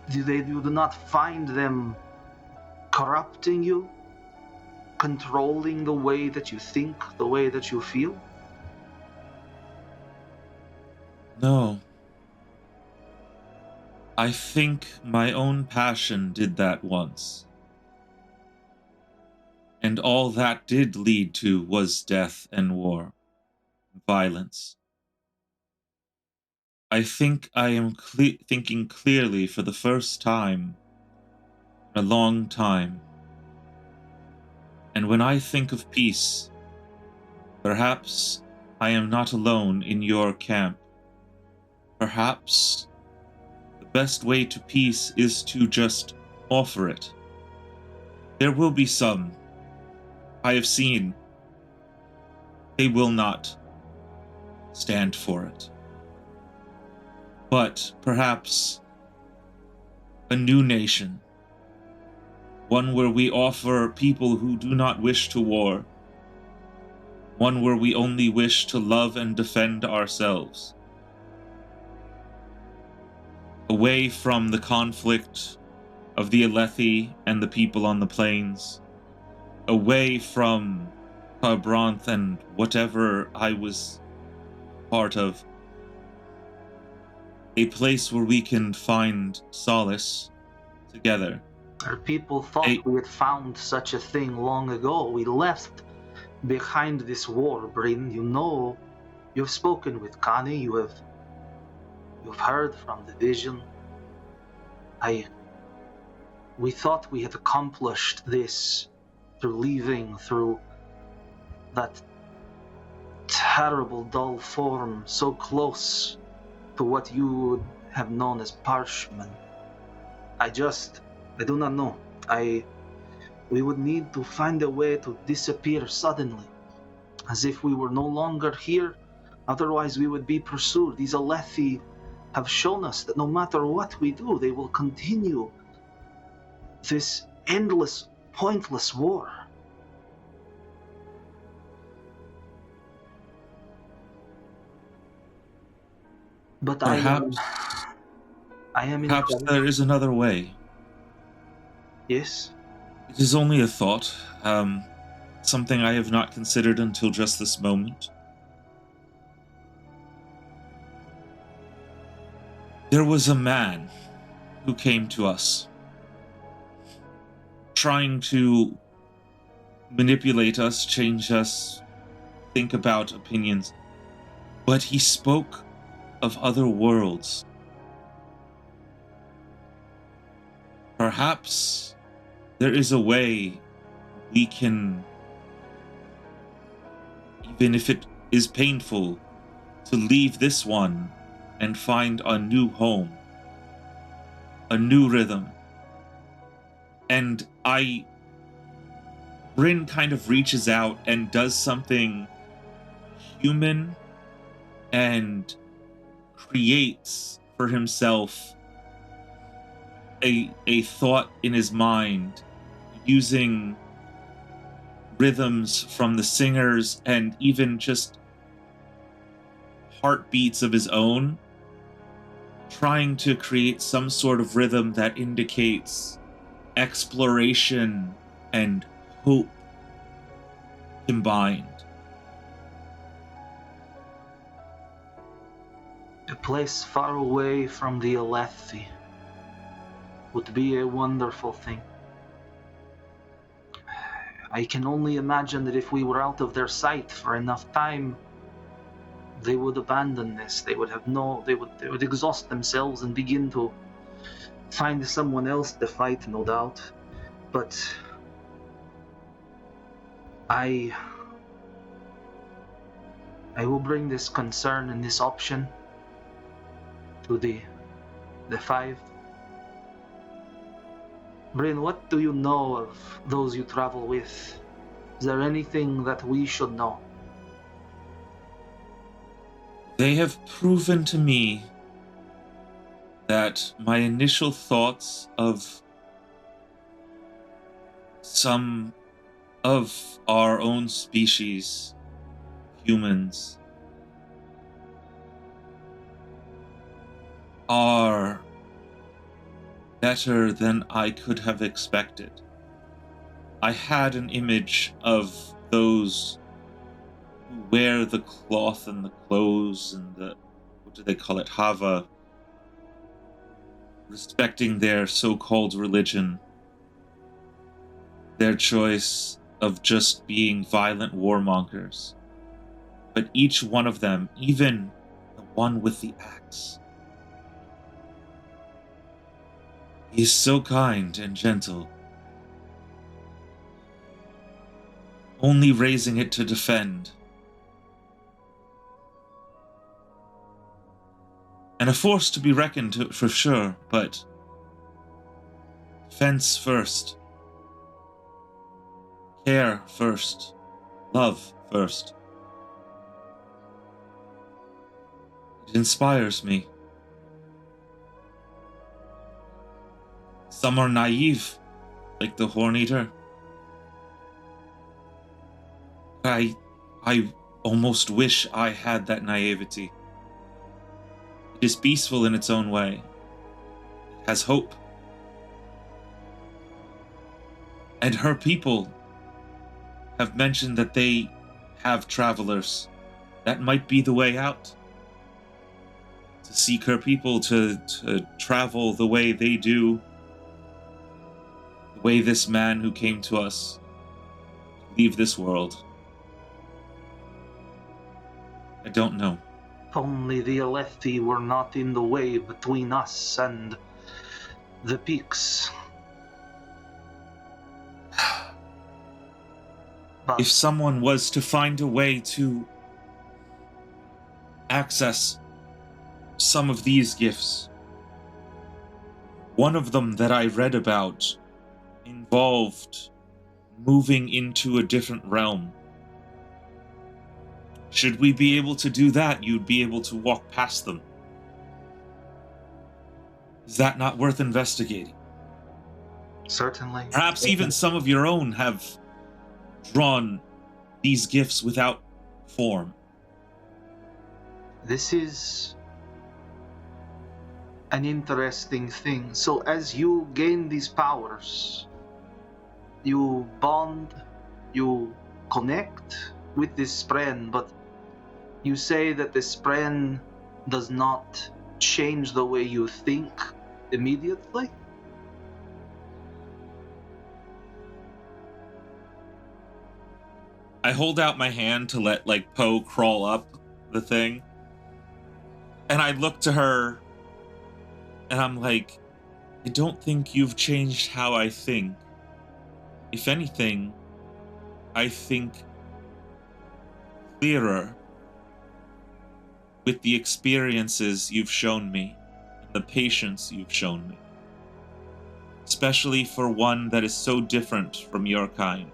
do you do not find them corrupting you? Controlling the way that you think, the way that you feel? No. I think my own passion did that once. And all that did lead to was death and war, violence. I think I am thinking clearly for the first time in a long time. And when I think of peace, perhaps I am not alone in your camp. Perhaps the best way to peace is to just offer it. There will be some, I have seen, they will not stand for it. But perhaps a new nation, one where we offer people who do not wish to war, one where we only wish to love and defend ourselves, away from the conflict of the Alethi and the people on the plains, away from Carbranth and whatever I was part of, a place where we can find solace together. Our people thought we had found such a thing long ago. We left behind this war, Bryn. You know, you've spoken with Cate, you've heard from the vision. We thought we had accomplished this through leaving, through that terrible dull form so close to what you would have known as parchment. I do not know. We would need to find a way to disappear suddenly, as if we were no longer here. Otherwise, we would be pursued. These Alethi have shown us that no matter what we do, they will continue this endless, pointless war. But Perhaps there is another way. Yes? It is only a thought, something I have not considered until just this moment. There was a man who came to us, trying to manipulate us, change us, think about opinions, but he spoke of other worlds. Perhaps there is a way we can, even if it is painful, to leave this one and find a new home, a new rhythm. And Bryn kind of reaches out and does something human and creates for himself a thought in his mind using rhythms from the singers and even just heartbeats of his own, trying to create some sort of rhythm that indicates exploration and hope combined. A place far away from the Alethi would be a wonderful thing. I can only imagine that if we were out of their sight for enough time, they would abandon this. They would exhaust themselves and begin to find someone else to fight, no doubt. But I will bring this concern and this option to the five. Bryn, what do you know of those you travel with? Is there anything that we should know? They have proven to me that my initial thoughts of some of our own species, humans, are better than I could have expected. I had an image of those who wear the cloth and the clothes and the, what do they call it, hava, respecting their so-called religion, their choice of just being violent warmongers. But each one of them, even the one with the axe, he is so kind and gentle, only raising it to defend. And a force to be reckoned to, for sure, but defense first. Care first. Love first. It inspires me. Some are naive, like the Horn Eater. I almost wish I had that naivety. It is peaceful in its own way. It has hope. And her people have mentioned that they have travelers. That might be the way out. To seek her people to travel the way they do. The way this man who came to us leave this world. I don't know. Only the Alethi were not in the way between us and the peaks. But If someone was to find a way to access some of these gifts, one of them that I read about involved moving into a different realm. Should we be able to do that, you'd be able to walk past them. Is that not worth investigating? certainly, Perhaps even some of your own have drawn these gifts without form. this is an interesting thing. So as you gain these powers, you bond, you connect with this Bryn, but you say that this Bryn does not change the way you think immediately? I hold out my hand to let, like, Poe crawl up the thing. And I look to her, and I'm like, I don't think you've changed how I think. If anything, I think clearer with the experiences you've shown me and the patience you've shown me. Especially for one that is so different from your kind.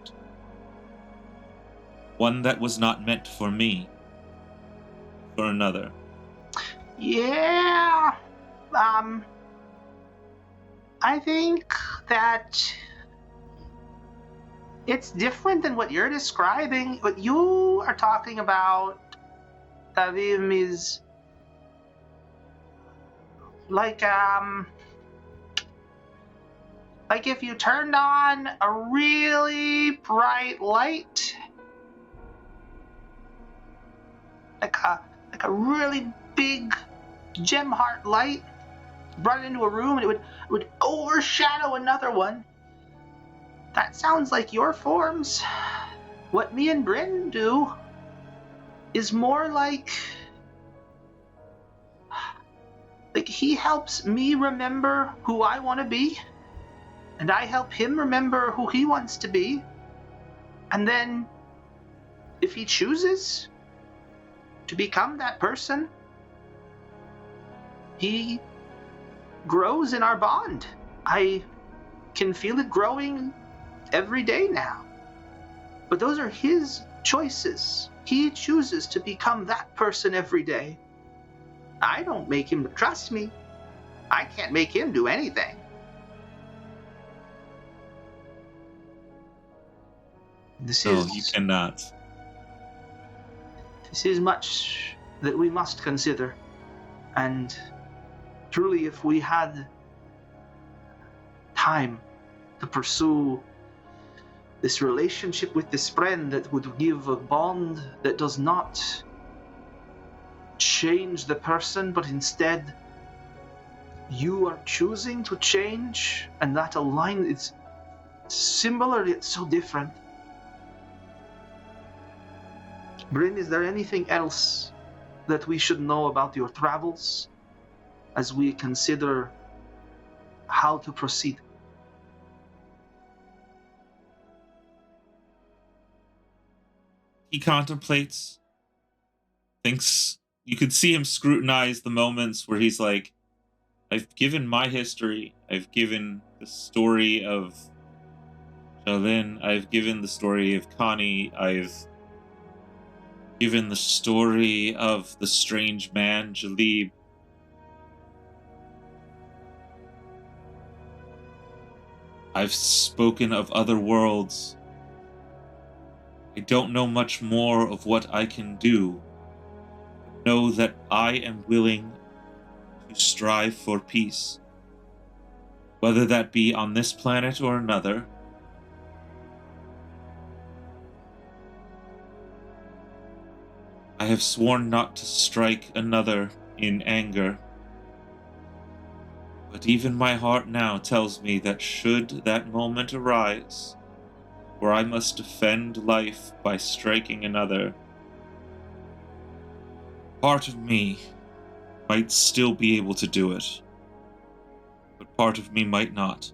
One that was not meant for me, for another. Yeah, I think that it's different than what you're describing. What you are talking about, Tavim, is like if you turned on a really bright light, like a really big gem heart light, brought it into a room, and it would overshadow another one. That sounds like your forms. What me and Bryn do is more like he helps me remember who I want to be, and I help him remember who he wants to be. And then, if he chooses to become that person, he grows in our bond. I can feel it growing every day now. But those are his choices. He chooses to become that person every day. I don't make him trust me. I can't make him do anything. No, you cannot. This is much that we must consider. And truly, if we had time to pursue this relationship with this friend that would give a bond that does not change the person, but instead you are choosing to change, and that align is similar yet so different. Bryn, is there anything else that we should know about your travels as we consider how to proceed? He contemplates, thinks. You could see him scrutinize the moments where he's like, I've given my history, I've given the story of Jalin, I've given the story of Connie, I've given the story of the strange man, Jalib. I've spoken of other worlds. I don't know much more of what I can do. Know that I am willing to strive for peace, whether that be on this planet or another. I have sworn not to strike another in anger, but even my heart now tells me that should that moment arise, where I must defend life by striking another, part of me might still be able to do it, but part of me might not.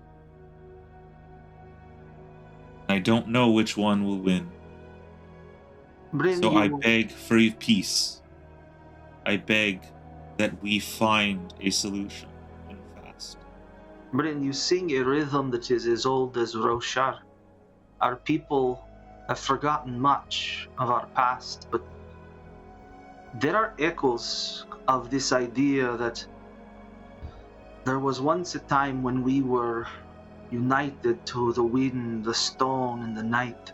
I don't know which one will win. Bryn, So I beg for peace. I beg that we find a solution, and fast. Bryn, you sing a rhythm that is as old as Roshar. Our people have forgotten much of our past, but there are echoes of this idea that there was once a time when we were united to the wind, the stone, and the night.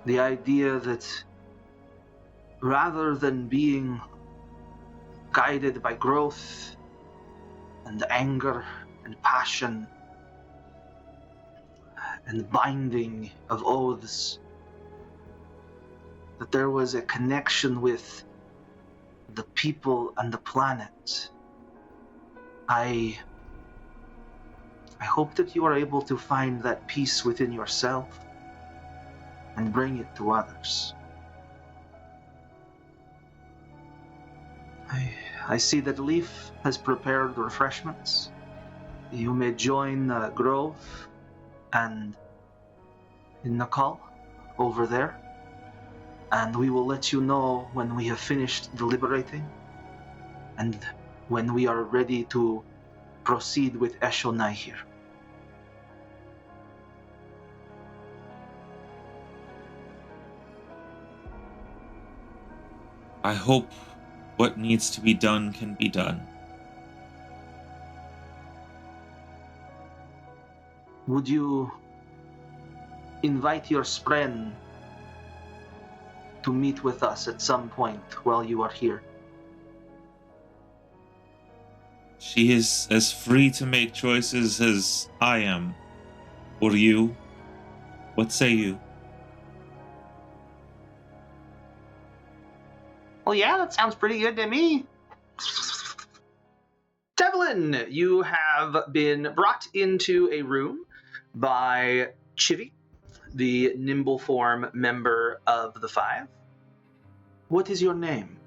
The idea that rather than being guided by growth and anger and passion and binding of oaths, that there was a connection with the people and the planet. I hope that you are able to find that peace within yourself and bring it to others. I see that Leaf has prepared refreshments. You may join Grove and in Nakal over there, and we will let you know when we have finished deliberating and when we are ready to proceed with Eshonai here. I hope what needs to be done can be done. Would you invite your spren to meet with us at some point while you are here? She is as free to make choices as I am. Or you? What say you? Well, yeah, that sounds pretty good to me. Tevlin, you have been brought into a room by Chivi, the nimble form member of the Five. What is your name?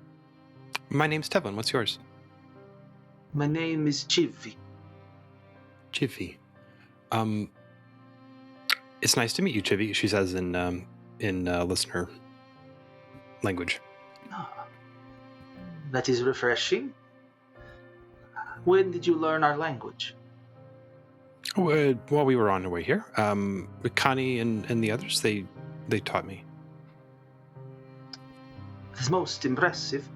My name's Tevlin. What's yours? My name is Chivi. Chivi. It's nice to meet you, Chivi, she says in listener language. That is refreshing. When did you learn our language? While we were on the way here, Connie and the others, they taught me. It is most impressive.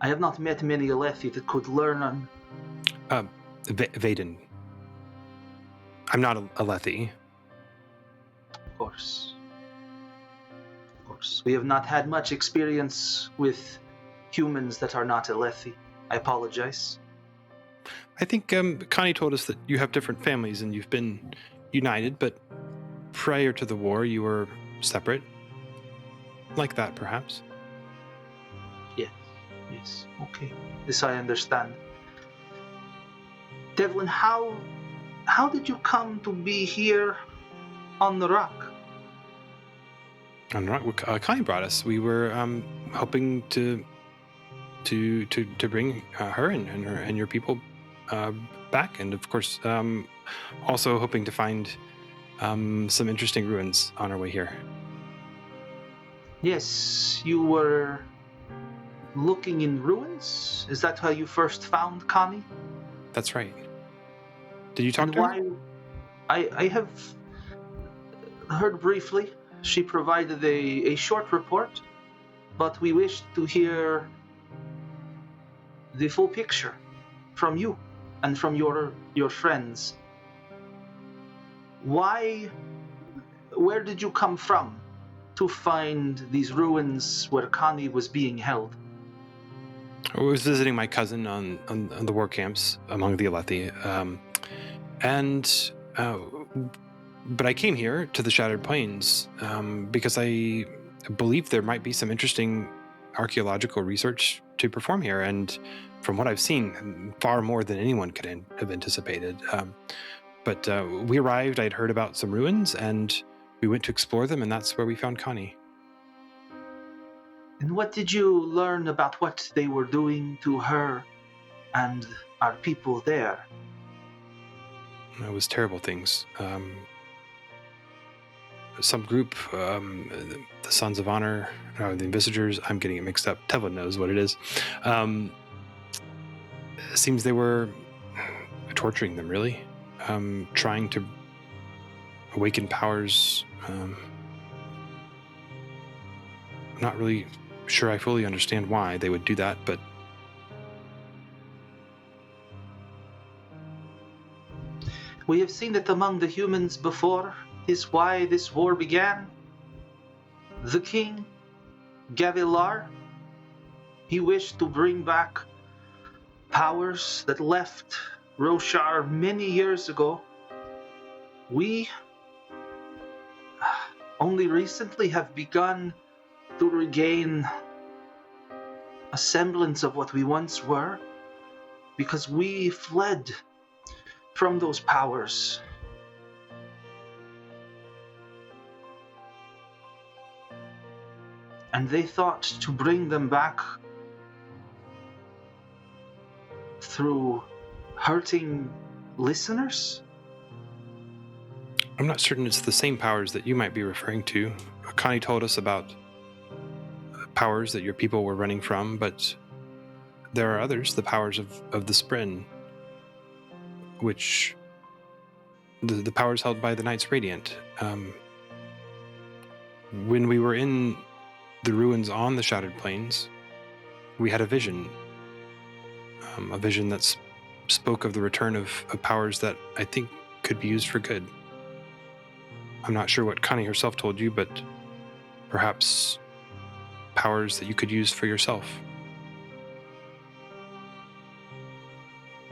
I have not met many Alethi that could learn on... Vaden. I'm not a Alethi. Of course. course. We have not had much experience with humans that are not Alethi. I apologize. I think Connie told us that you have different families and you've been united, but prior to the war, you were separate. Like that, perhaps. Yes, okay. This I understand. Tevlin, how did you come to be here on the rock? On the rock, Connie brought us. We were hoping to bring her and your people back, and of course, also hoping to find some interesting ruins on our way here. Yes, you were looking in ruins? Is that how you first found Connie? That's right. Did you talk And to her? why? I have heard briefly. She provided a short report, but we wished to hear the full picture from you and from your friends. Where did you come from to find these ruins where Connie was being held? I was visiting my cousin on the war camps among the Alethi, but I came here to the Shattered Plains because I believed there might be some interesting archaeological research to perform here, and from what I've seen, far more than anyone could have anticipated. But we arrived, I'd heard about some ruins, and we went to explore them, and that's where we found Connie. And what did you learn about what they were doing to her and our people there? It was terrible things. Some group, the Sons of Honor, the Invisagers, I'm getting it mixed up. Tevlin knows what it is. It seems they were torturing them, really. Trying to awaken powers. I'm not really sure I fully understand why they would do that, but We have seen it among the humans before. Is why this war began. The king, Gavilar, he wished to bring back powers that left Roshar many years ago. We only recently have begun to regain a semblance of what we once were because we fled from those powers. And they thought to bring them back through hurting listeners? I'm not certain it's the same powers that you might be referring to. Connie told us about powers that your people were running from, but there are others, the powers of the Bryn, which the powers held by the Knights Radiant. When we were in the ruins on the Shattered Plains, we had a vision that spoke of the return of powers that I think could be used for good. I'm not sure what Connie herself told you, but perhaps powers that you could use for yourself.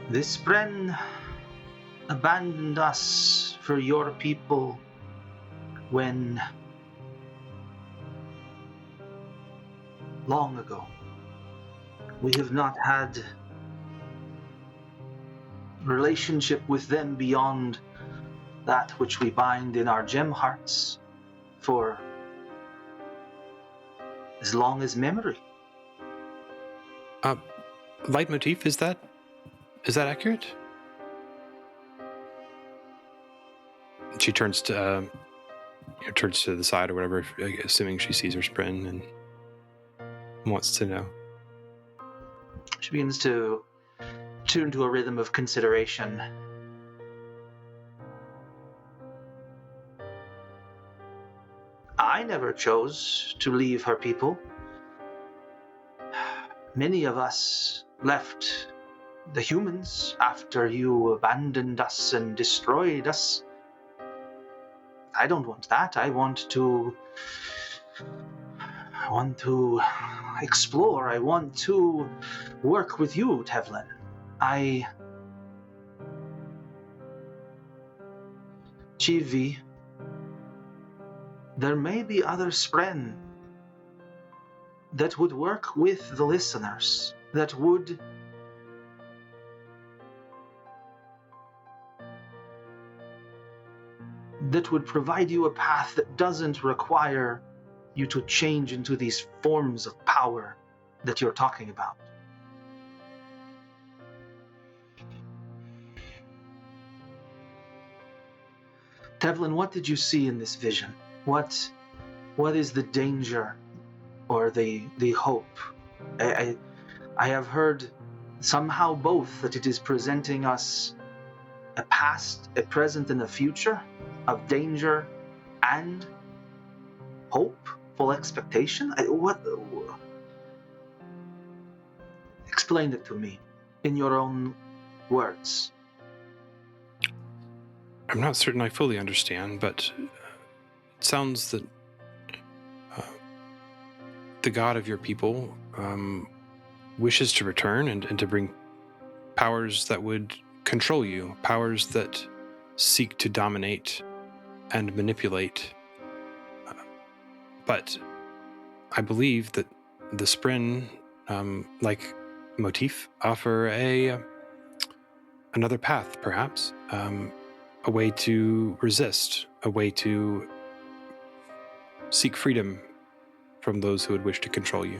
This Bryn abandoned us for your people when long ago. We have not had relationship with them beyond that which we bind in our gem hearts for as long as memory. Leitmotif, is that accurate? She turns to the side or whatever, assuming she sees her Bryn and wants to know. She begins to tune to a rhythm of consideration. I never chose to leave her people. Many of us left the humans after you abandoned us and destroyed us. I don't want that. I want to I want to explore. I want to work with you, Tevlin. Chivi, there may be other Spren that would work with the listeners, that would provide you a path that doesn't require you to change into these forms of power that you're talking about. Tevlin, what did you see in this vision? What is the danger or the hope? I have heard somehow both, that it is presenting us a past, a present, and a future of danger and hope, full expectation. Explain it to me in your own words. I'm not certain I fully understand, but it sounds that the god of your people wishes to return and to bring powers that would control you, powers that seek to dominate and manipulate. But I believe that the Spren, like motif, offer another path, perhaps, a way to resist, a way to seek freedom from those who would wish to control you.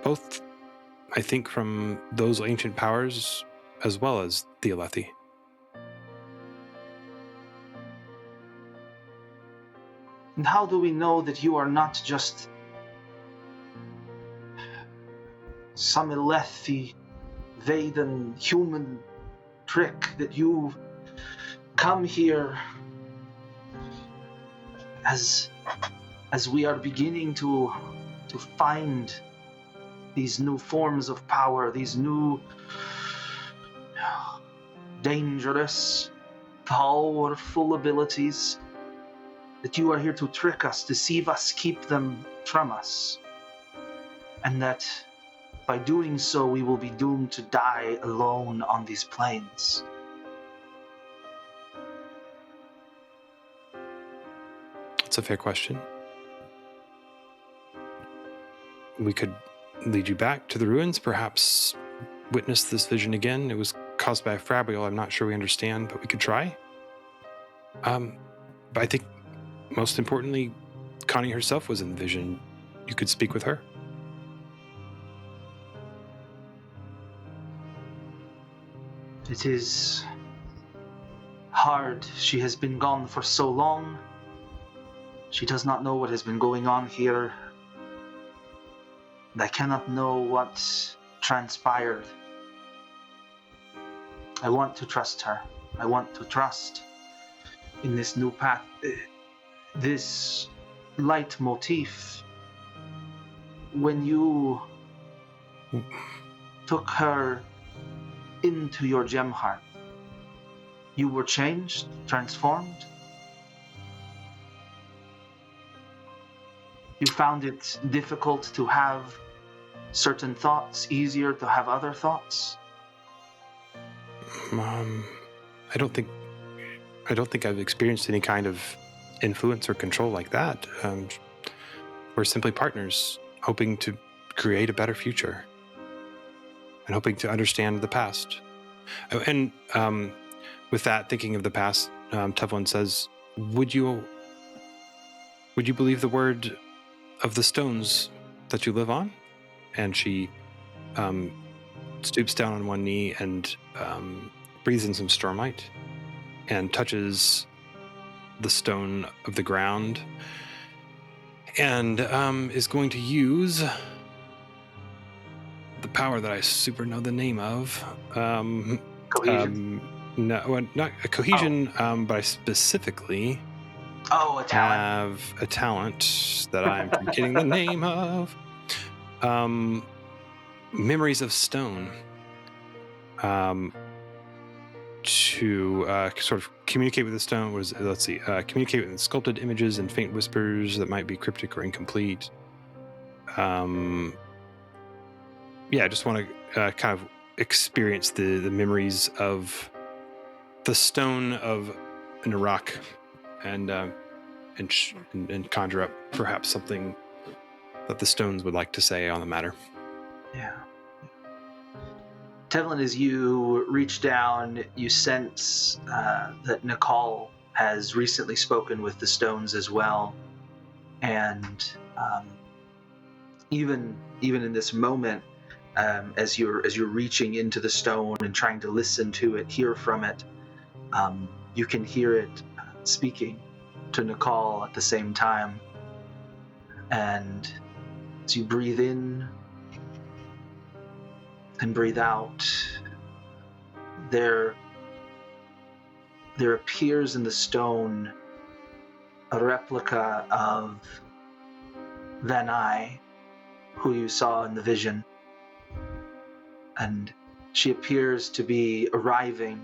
Both, I think, from those ancient powers as well as the Alethi. And how do we know that you are not just some Alethi, Vaden, human trick, that you've come here as we are beginning to find these new forms of power, these new dangerous, powerful abilities, that you are here to trick us, deceive us, keep them from us, and that by doing so we will be doomed to die alone on these plains. That's a fair question. We could lead you back to the ruins, perhaps witness this vision again. It was caused by a Frabrial. I'm not sure we understand, but we could try. But I think most importantly, Connie herself was in the vision. You could speak with her. It is hard. She has been gone for so long. She does not know what has been going on here. And I cannot know what transpired. I want to trust her. I want to trust in this new path. This light motif. When you took her into your gem heart, you were changed, transformed. You found it difficult to have certain thoughts, easier to have other thoughts. I don't think I've experienced any kind of influence or control like that. We're simply partners, hoping to create a better future and hoping to understand the past. And with that, thinking of the past, Tevlin says, would you believe the word of the stones that you live on? And she stoops down on one knee and breathes in some stormlight and touches the stone of the ground and is going to use the power that I super know the name of. Cohesion? No, not a cohesion, but I specifically A talent. have a talent that I'm forgetting the name of. Memories of Stone. To sort of communicate with the stone was, communicate with sculpted images and faint whispers that might be cryptic or incomplete. I just want to kind of experience the memories of the stone of Narak, and conjure up perhaps something that the stones would like to say on the matter. Yeah. Tevlin, as you reach down, you sense that Nakal has recently spoken with the stones as well, and even in this moment, as you're reaching into the stone and trying to listen to it, hear from it, you can hear it speaking to Nakal at the same time. And as you breathe in and breathe out, there appears in the stone a replica of Vanai, who you saw in the vision. And she appears to be arriving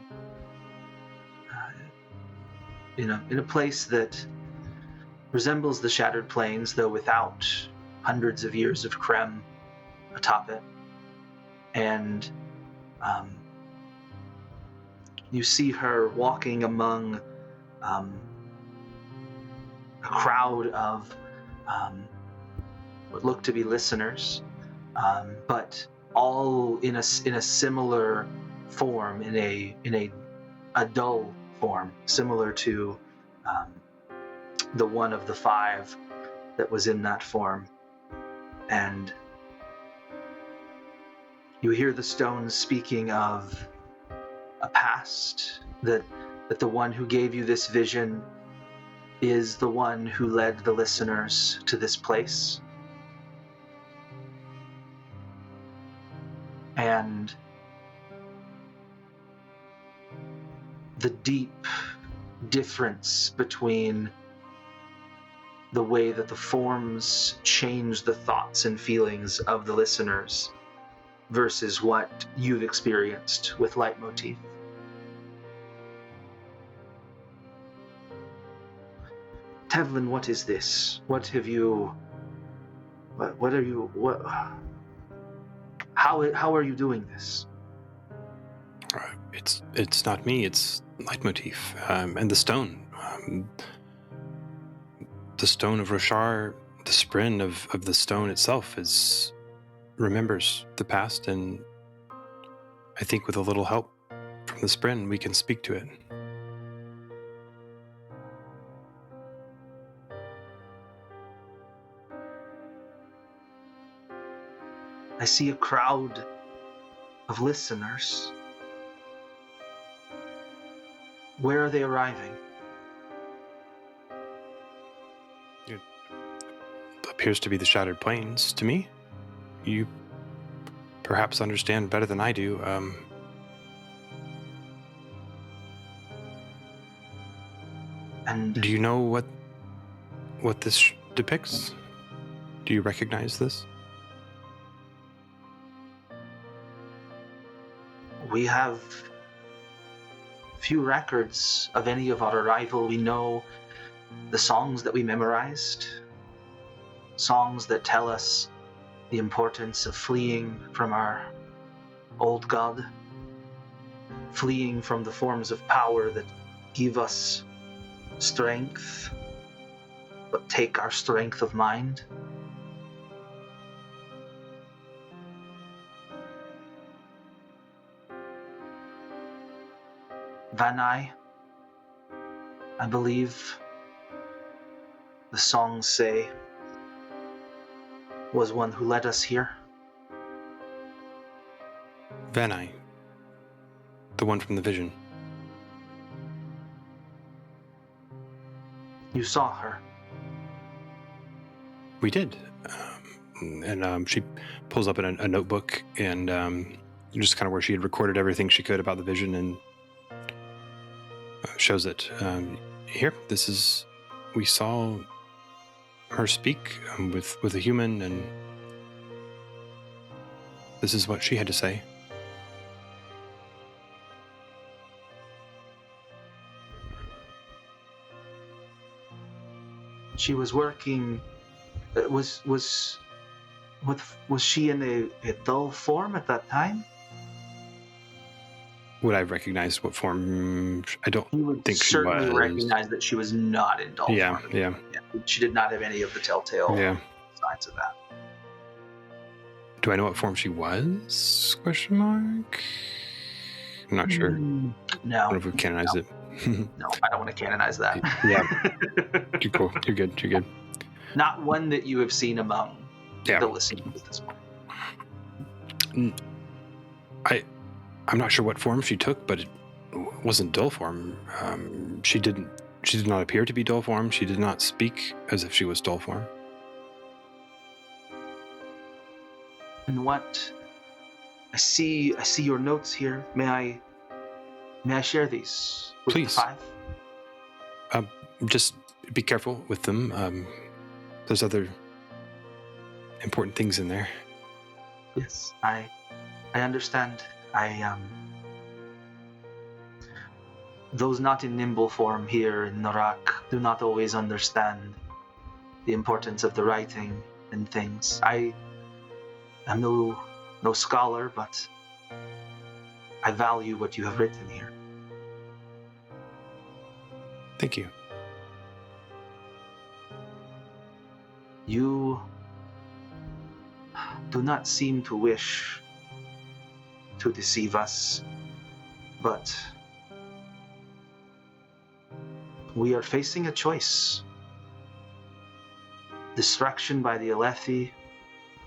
in a place that resembles the Shattered Plains, though without hundreds of years of Krem atop it. And you see her walking among a crowd of what look to be listeners, but all in a similar form, in a dull form, similar to the one of the five that was in that form. And you hear the stones speaking of a past, that the one who gave you this vision is the one who led the listeners to this place. And the deep difference between the way that the forms change the thoughts and feelings of the listeners versus what you've experienced with Leitmotif. Tevlin, what is this? What have you... What are you... What... How are you doing this? It's not me, it's Leitmotif, and the stone. The stone of Roshar, the sprin of the stone itself remembers the past, and I think with a little help from the sprin, we can speak to it. I see a crowd of listeners. Where are they arriving? It appears to be the Shattered Plains to me. You perhaps understand better than I do. And do you know what this depicts? Do you recognize this? we have few records of any of our arrival. We know the songs that we memorized, songs that tell us the importance of fleeing from our old god, fleeing from the forms of power that give us strength, but take our strength of mind. Vanai, I believe the songs say, was one who led us here. Vanai, the one from the vision. You saw her. We did. And she pulls up a notebook and just kind of where she had recorded everything she could about the vision and shows it. Here, this is, we saw her speak with a human, and this is what she had to say. She was working, was Was she in a dull form at that time? Would I recognize what form? I don't You would think she certainly was. recognize that she was not in dull Yeah, form. yeah, She did not have any of the telltale yeah. signs of that. Do I know what form she was? Question mark. I'm not sure. No. I don't know if we canonize it. No, I don't want to canonize that. Yeah. You're cool. You're good. You're good. Not one that you have seen among Yeah. the listeners at this point. I'm not sure what form she took, but it wasn't dull form. She did not appear to be dull form. She did not speak as if she was dull form. And what? I see your notes here. May I share these with Please. the five? Just be careful with them. There's other important things in there. Yes, I understand. Those not in nimble form here in Narak do not always understand the importance of the writing and things. I am no scholar, but I value what you have written here. Thank you. You do not seem to wish to deceive us, but we are facing a choice. Destruction by the Alethi,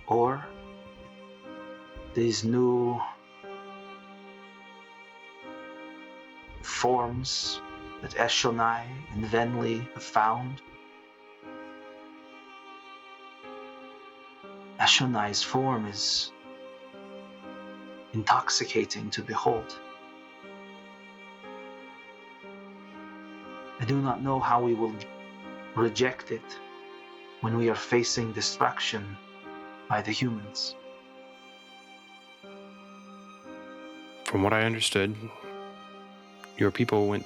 or these new forms that Eshonai and Venli have found. Eshonai's form is intoxicating to behold. I do not know how we will reject it when we are facing destruction by the humans. From what I understood, your people went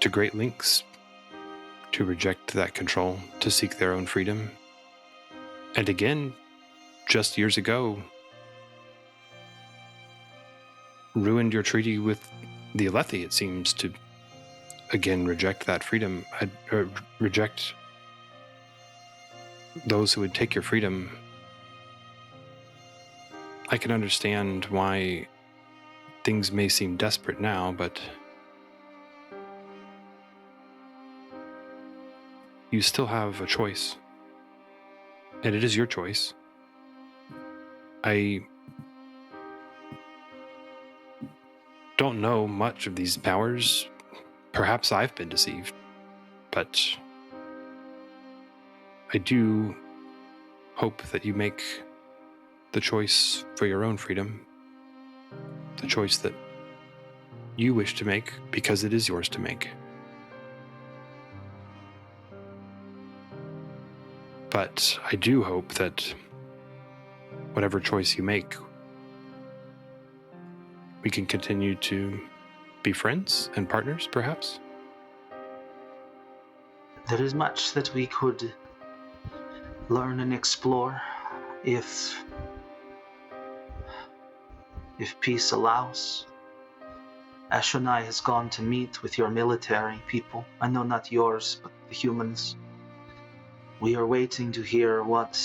to great lengths to reject that control, to seek their own freedom. And again, just years ago, ruined your treaty with the Alethi, it seems, to again reject that freedom, reject those who would take your freedom. I can understand why things may seem desperate now, but you still have a choice. And it is your choice. I don't know much of these powers. Perhaps I've been deceived, but I do hope that you make the choice for your own freedom, the choice that you wish to make because it is yours to make. But I do hope that whatever choice you make, we can continue to be friends and partners, perhaps? There is much that we could learn and explore if peace allows. Eshonai has gone to meet with your military people. I know not yours, but the humans. We are waiting to hear what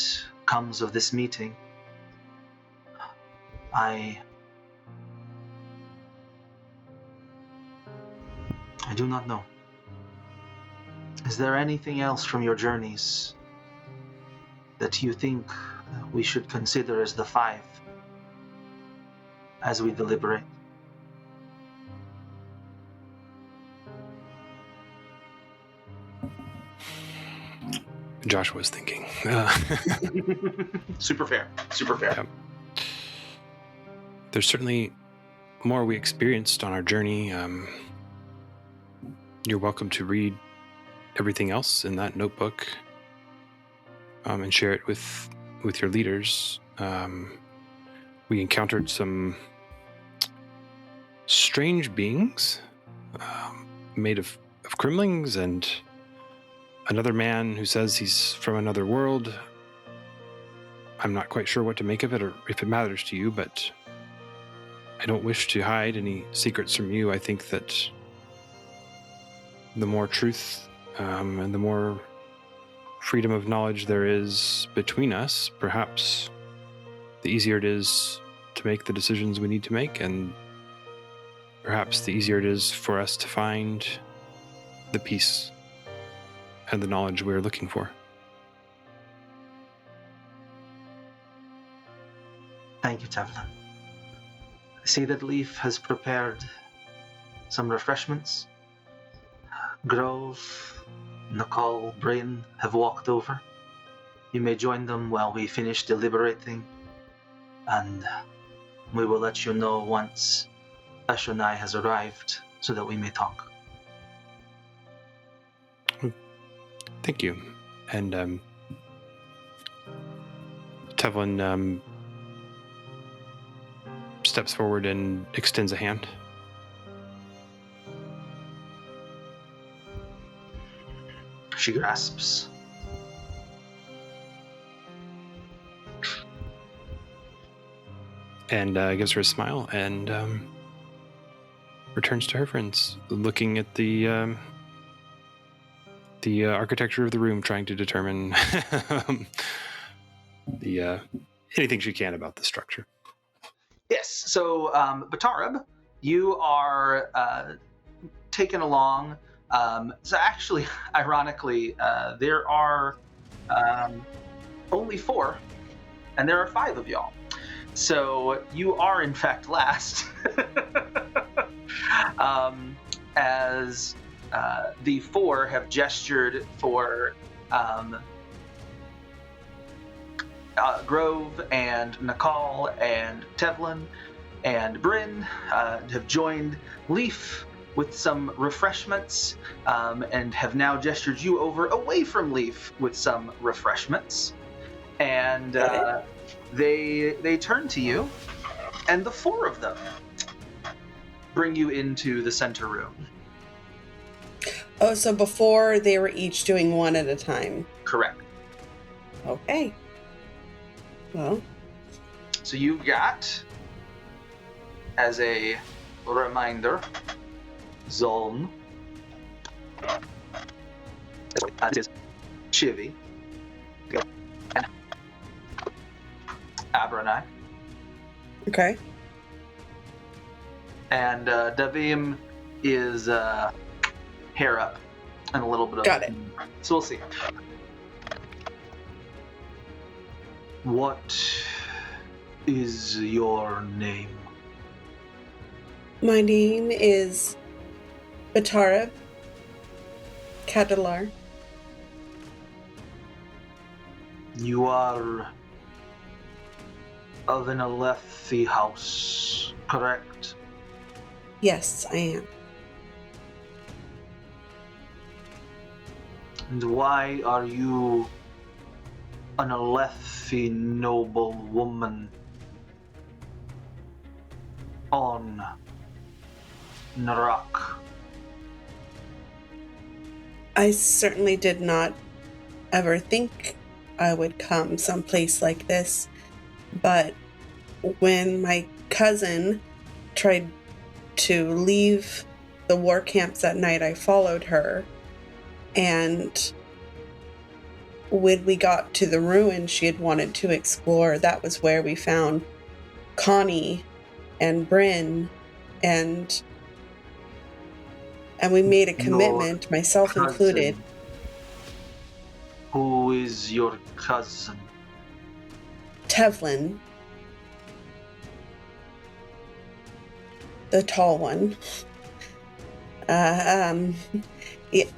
comes of this meeting. I do not know. Is there anything else from your journeys that you think we should consider as the five as we deliberate? Joshua's thinking. Super fair. Super fair. Yeah. There's certainly more we experienced on our journey. You're welcome to read everything else in that notebook and share it with your leaders. We encountered some strange beings made of crymlings and another man who says he's from another world. I'm not quite sure what to make of it or if it matters to you, but I don't wish to hide any secrets from you. I think that the more truth and the more freedom of knowledge there is between us, perhaps the easier it is to make the decisions we need to make, and perhaps the easier it is for us to find the peace and the knowledge we're looking for. Thank you, Tevlin. I see that Leaf has prepared some refreshments. Grove, Nakal, Bryn have walked over. You may join them while we finish deliberating, and we will let you know once Eshonai has arrived so that we may talk. Thank you. And Tevlin steps forward and extends a hand. She grasps. And gives her a smile and returns to her friends, looking at the architecture of the room, trying to determine the anything she can about the structure. Yes, so Batarab, you are taken along. So actually, ironically, there are only 4, and there are 5 of y'all. So you are, in fact, last, as the 4 have gestured for Grove and Nakal and Tevlin and Bryn have joined Leaf with some refreshments, and have now gestured you over away from Leaf with some refreshments. And they turn to you, and the 4 of them bring you into the center room. Oh, so before they were each doing one at a time. Correct. Okay. Well. So you've got, as a reminder, Zoln. This is Chivi. And Abranai. Okay. And Davim is hair up and a little bit of... Got it. So we'll see. What is your name? My name is Batarab Kadalar. You are of an Alethi house, correct? Yes, I am. And why are you an Alethi noble woman on Narak? I certainly did not ever think I would come someplace like this, but when my cousin tried to leave the war camps at night, I followed her, and when we got to the ruin she had wanted to explore, that was where we found Connie and Bryn, and we made a commitment, myself included. Who is your cousin? Tevlin. The tall one.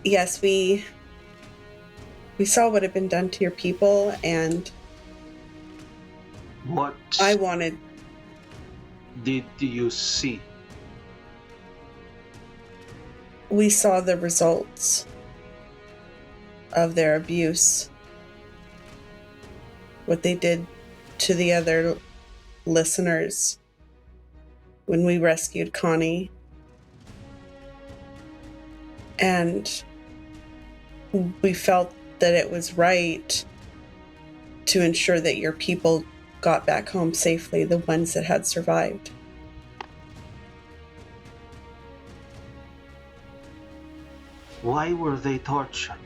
Yes, we saw what had been done to your people, and What I wanted... did you see? We saw the results of their abuse. What they did to the other listeners when we rescued Connie. And we felt that it was right to ensure that your people got back home safely, the ones that had survived. Why were they tortured?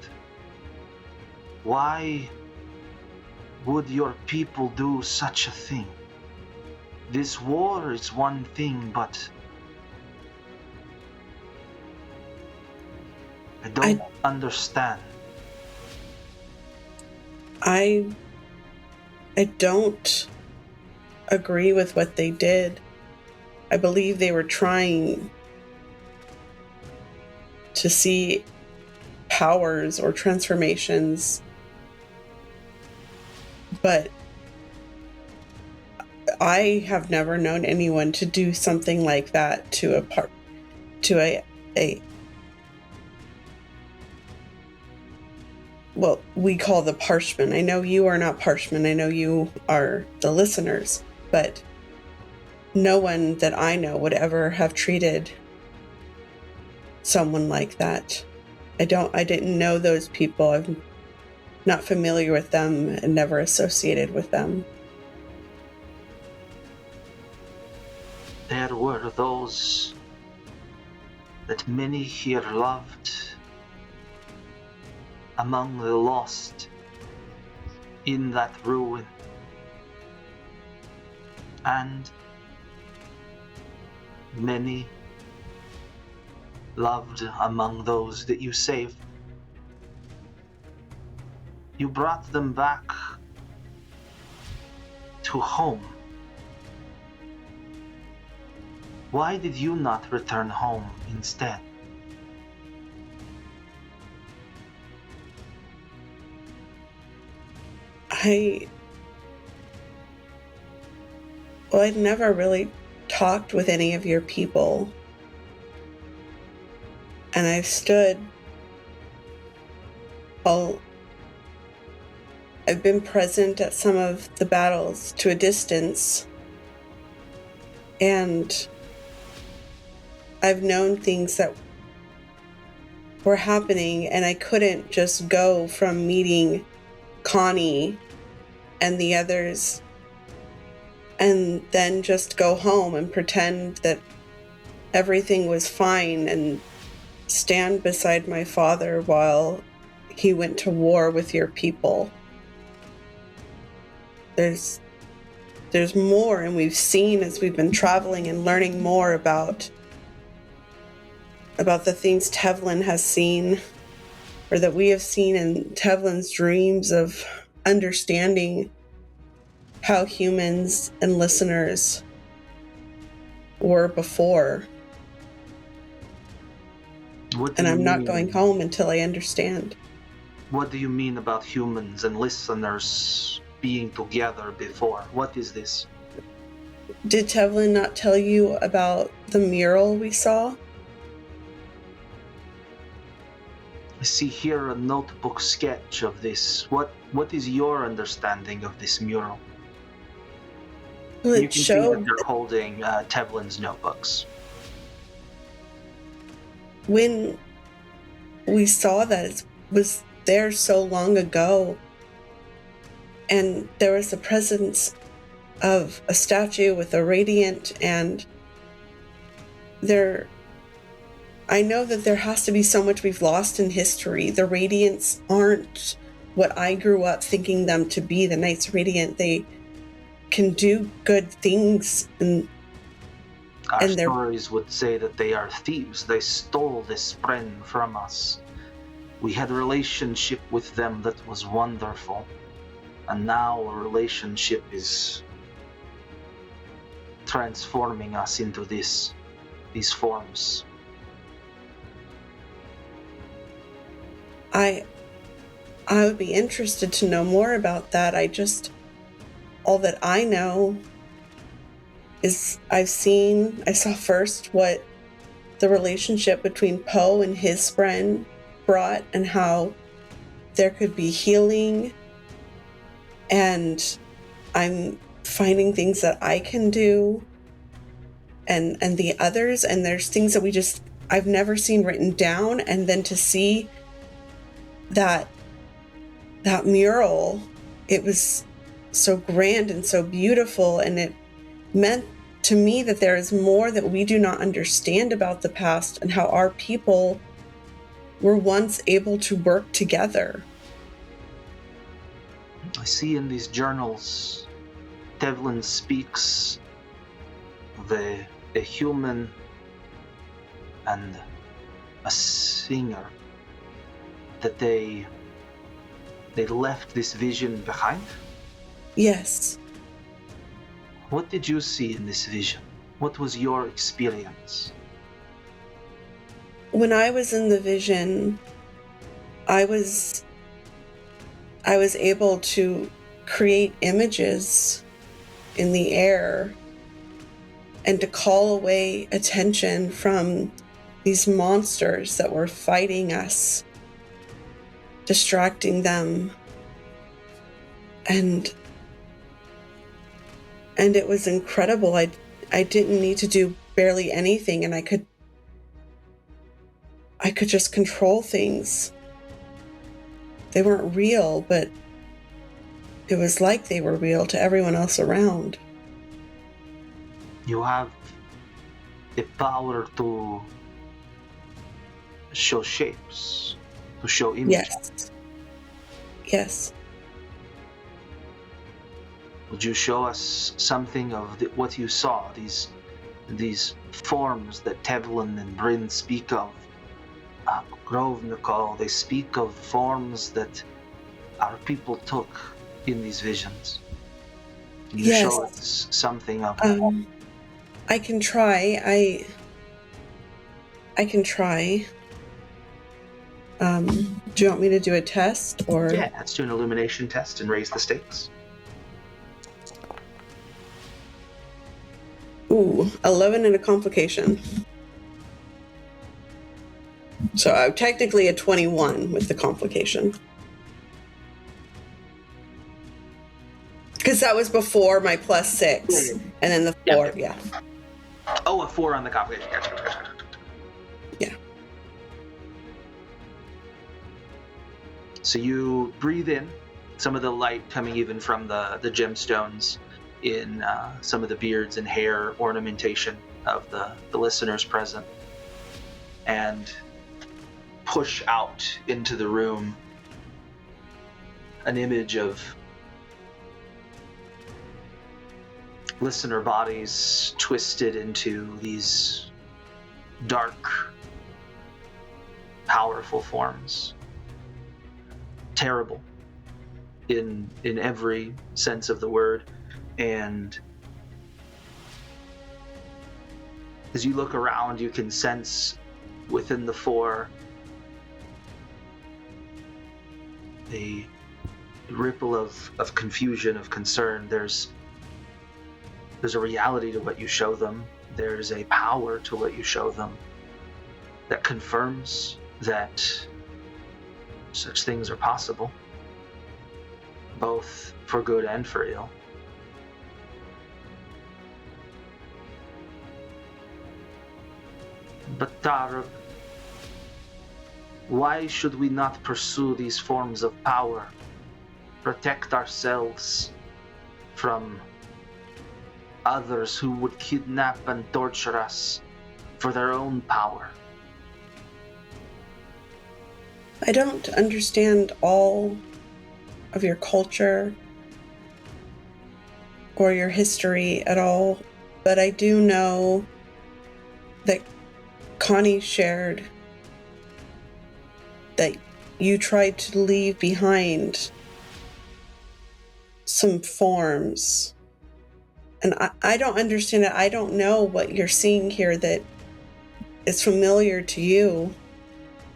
Why would your people do such a thing? This war is one thing, but I don't understand. I don't agree with what they did. I believe they were trying to see powers or transformations, but I have never known anyone to do something like that to a well, we call the parshmen. I know you are not parshmen. I know you are the listeners, but no one that I know would ever have treated someone like that. I didn't know those people. I'm not familiar with them and never associated with them. There were those that many here loved among the lost in that ruin, and many loved among those that you saved. You brought them back to home. Why did you not return home instead? I'd never really talked with any of your people. And I've been present at some of the battles to a distance. And I've known things that were happening, and I couldn't just go from meeting Connie and the others and then just go home and pretend that everything was fine and stand beside my father while he went to war with your people. There's more, and we've seen as we've been traveling and learning more about the things Tevlin has seen, or that we have seen in Tevlin's dreams of understanding how humans and listeners were before. And I'm not going home until I understand. What do you mean about humans and listeners being together before? What is this? Did Tevlin not tell you about the mural we saw? I see here a notebook sketch of this. What is your understanding of this mural? Well, you can see that they're holding Tevlin's notebooks. When we saw that, it was there so long ago, and there was the presence of a statue with a radiant, and I know that there has to be so much we've lost in history. The Radiants aren't what I grew up thinking them to be. The Knights Radiant, they can do good things. Our stories would say that they are thieves. They stole this Bryn from us. We had a relationship with them that was wonderful. And now a relationship is transforming us into these forms. I would be interested to know more about that. All that I know is I saw first what the relationship between Poe and his friend brought, and how there could be healing, and I'm finding things that I can do, and the others, and there's things that I've never seen written down, and then to see that mural, it was so grand and so beautiful, and it meant to me that there is more that we do not understand about the past and how our people were once able to work together. I see in these journals, Tevlin speaks of a human and a singer, that they left this vision behind. Yes. What did you see in this vision? What was your experience? When I was in the vision, I was able to create images in the air and to call away attention from these monsters that were fighting us, distracting them. And it was incredible. I didn't need to do barely anything, and I could just control things. They weren't real, but it was like they were real to everyone else around. You have the power to show shapes, to show images. Yes. Would you show us something of what you saw, these forms that Tevlin and Bryn speak of? Grove, Nakal, they speak of forms that our people took in these visions. Can you show us something of I can try. I can try. Do you want me to do a test, or? Yeah, let's do an illumination test and raise the stakes. Ooh, 11 and a complication. So I'm technically a 21 with the complication. Because that was before my +6, and then the 4, yeah. Oh, a 4 on the complication. Gotcha. Yeah. So you breathe in some of the light coming even from the gemstones in some of the beards and hair ornamentation of the listeners present, and push out into the room an image of listener bodies twisted into these dark, powerful forms. Terrible in every sense of the word. And as you look around, you can sense within the 4 a ripple of confusion, of concern. There's a reality to what you show them. There's a power to what you show them that confirms that such things are possible, both for good and for ill. Batarab, why should we not pursue these forms of power, protect ourselves from others who would kidnap and torture us for their own power? I don't understand all of your culture or your history at all, but I do know that Connie shared that you tried to leave behind some forms. And I don't understand it. I don't know what you're seeing here that is familiar to you.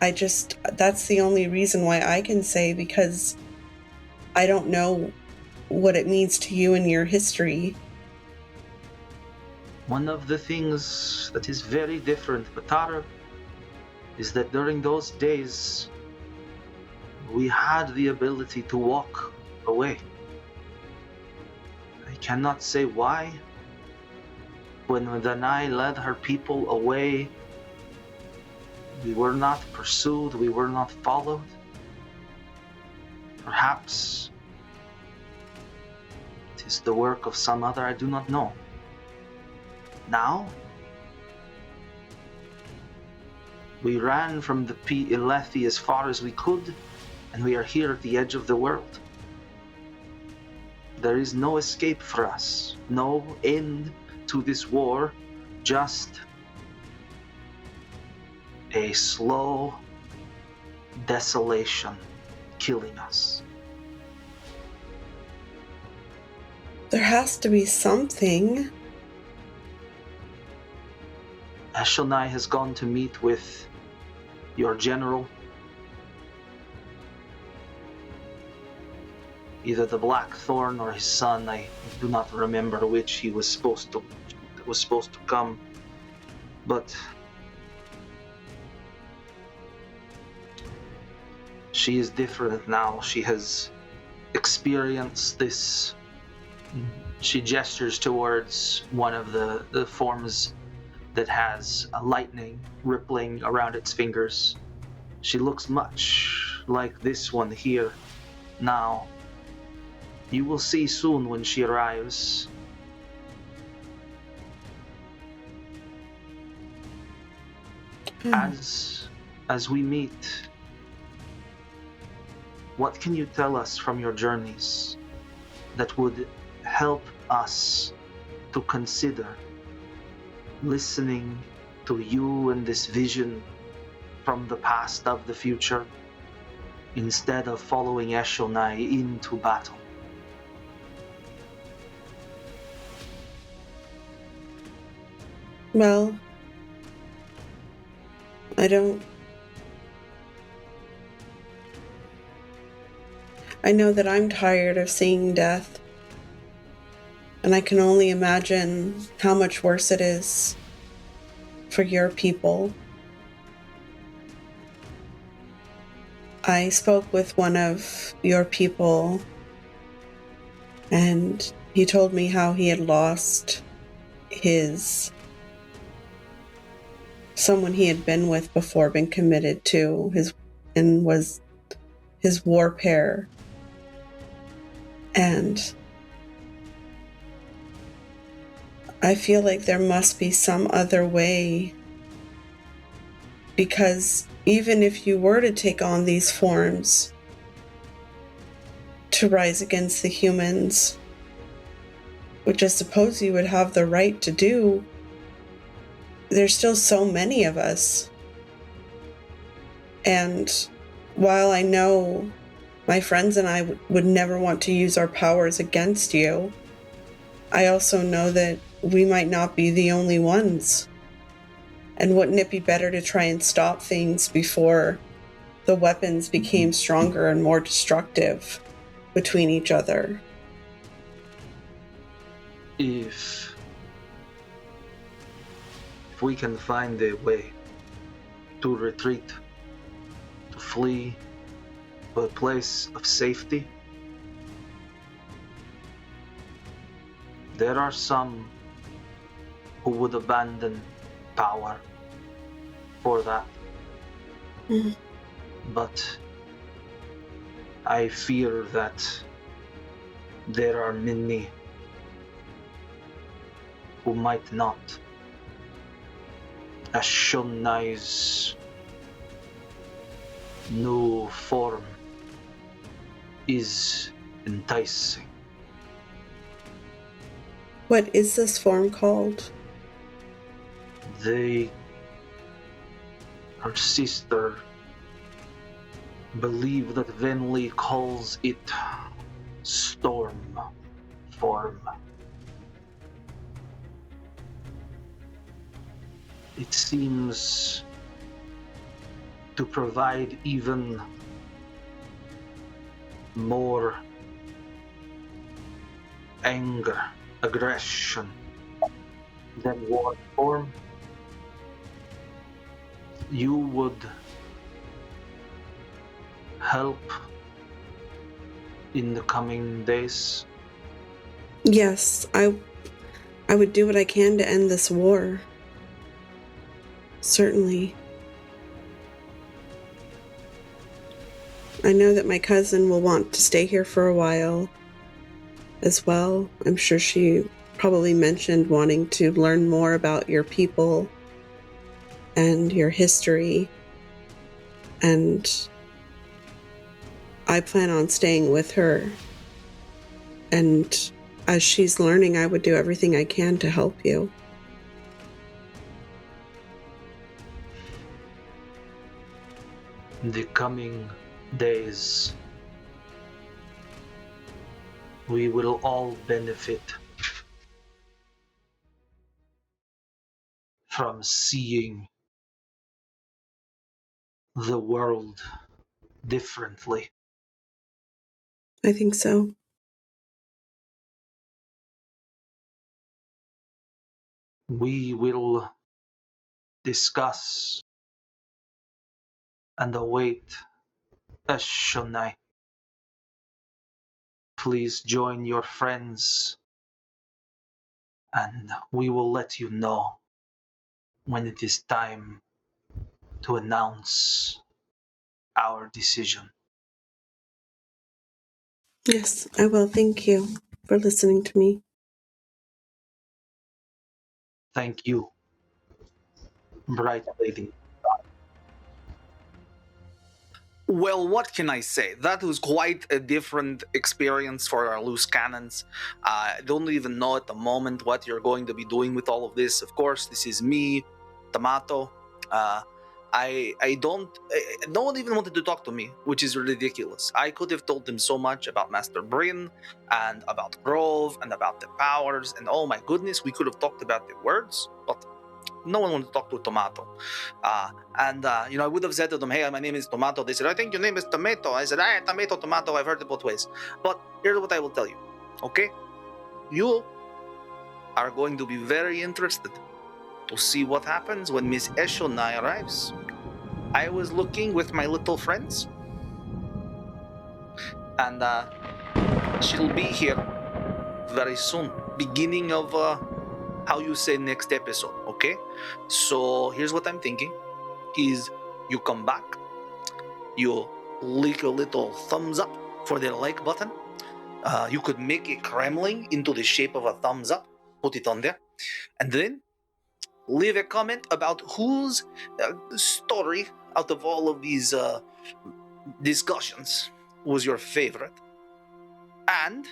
That's the only reason why I can say, because I don't know what it means to you and your history. One of the things that is very different, Batarab, is that during those days, we had the ability to walk away. I cannot say why. When Danai led her people away, we were not pursued, we were not followed. Perhaps it is the work of some other, I do not know. Now, we ran from the Ilethi as far as we could, and we are here at the edge of the world. There is no escape for us, no end to this war, just a slow desolation killing us. There has to be something. Eshonai has gone to meet with your general, either the Blackthorn or his son. I do not remember which he was supposed to come, but she is different now. She has experienced this. She gestures towards one of the forms that has a lightning rippling around its fingers. She looks much like this one here now. You will see soon when she arrives. As we meet, what can you tell us from your journeys that would help us to consider listening to you and this vision from the past of the future instead of following Eshonai into battle? Well, I know that I'm tired of seeing death, and I can only imagine how much worse it is for your people. I spoke with one of your people, and he told me how he had lost someone he had been with before, been committed to, and was his war pair. And I feel like there must be some other way, because even if you were to take on these forms to rise against the humans, which I suppose you would have the right to do, there's still so many of us. And while I know my friends and I would never want to use our powers against you, I also know that we might not be the only ones. And wouldn't it be better to try and stop things before the weapons became stronger and more destructive between each other? If we can find a way to retreat, to flee to a place of safety, there are some who would abandon power for that. But I fear that there are many who might not. Eshonai's new form is enticing. What is this form called? Her sister believe that Venli calls it storm form. It seems to provide even more anger, aggression than war form. You would help in the coming days? Yes, I would do what I can to end this war. Certainly. I know that my cousin will want to stay here for a while, as well. I'm sure she probably mentioned wanting to learn more about your people and your history. And I plan on staying with her. And as she's learning, I would do everything I can to help you. In the coming days, we will all benefit from seeing the world differently. I think so. We will discuss and await Eshonai. Please join your friends, and we will let you know when it is time to announce our decision. Yes, I will. Thank you for listening to me. Thank you, bright lady. Well, what can I say? That was quite a different experience for our Loose Canons. I don't even know at the moment what you're going to be doing with all of this. Of course, this is me, Tomato. I don't. No one even wanted to talk to me, which is ridiculous. I could have told them so much about Master Bryn and about Grove and about the powers, and oh my goodness, we could have talked about the words, but no one wanted to talk to Tomato. I would have said to them, hey, my name is Tomato. They said, I think your name is Tomato. I said, Tomato. I've heard it both ways. But here's what I will tell you, okay? You are going to be very interested to see what happens when Miss Eshonai arrives. I was looking with my little friends, and she'll be here very soon, beginning of how you say next episode, okay? So here's what I'm thinking is you come back, you lick a little thumbs up for the like button. You could make a Kremling into the shape of a thumbs up, put it on there, and then leave a comment about whose story out of all of these discussions was your favorite. And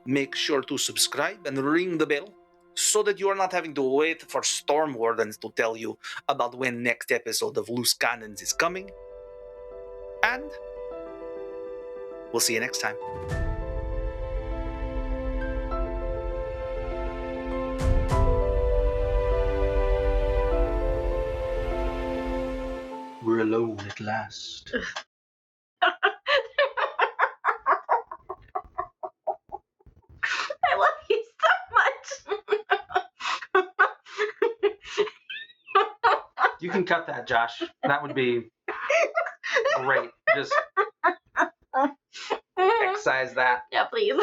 make sure to subscribe and ring the bell so that you are not having to wait for Storm Wardens to tell you about when next episode of Loose Canons is coming. And we'll see you next time. We're alone at last. I love you so much. You can cut that, Josh. That would be great. Just excise that. Yeah, please.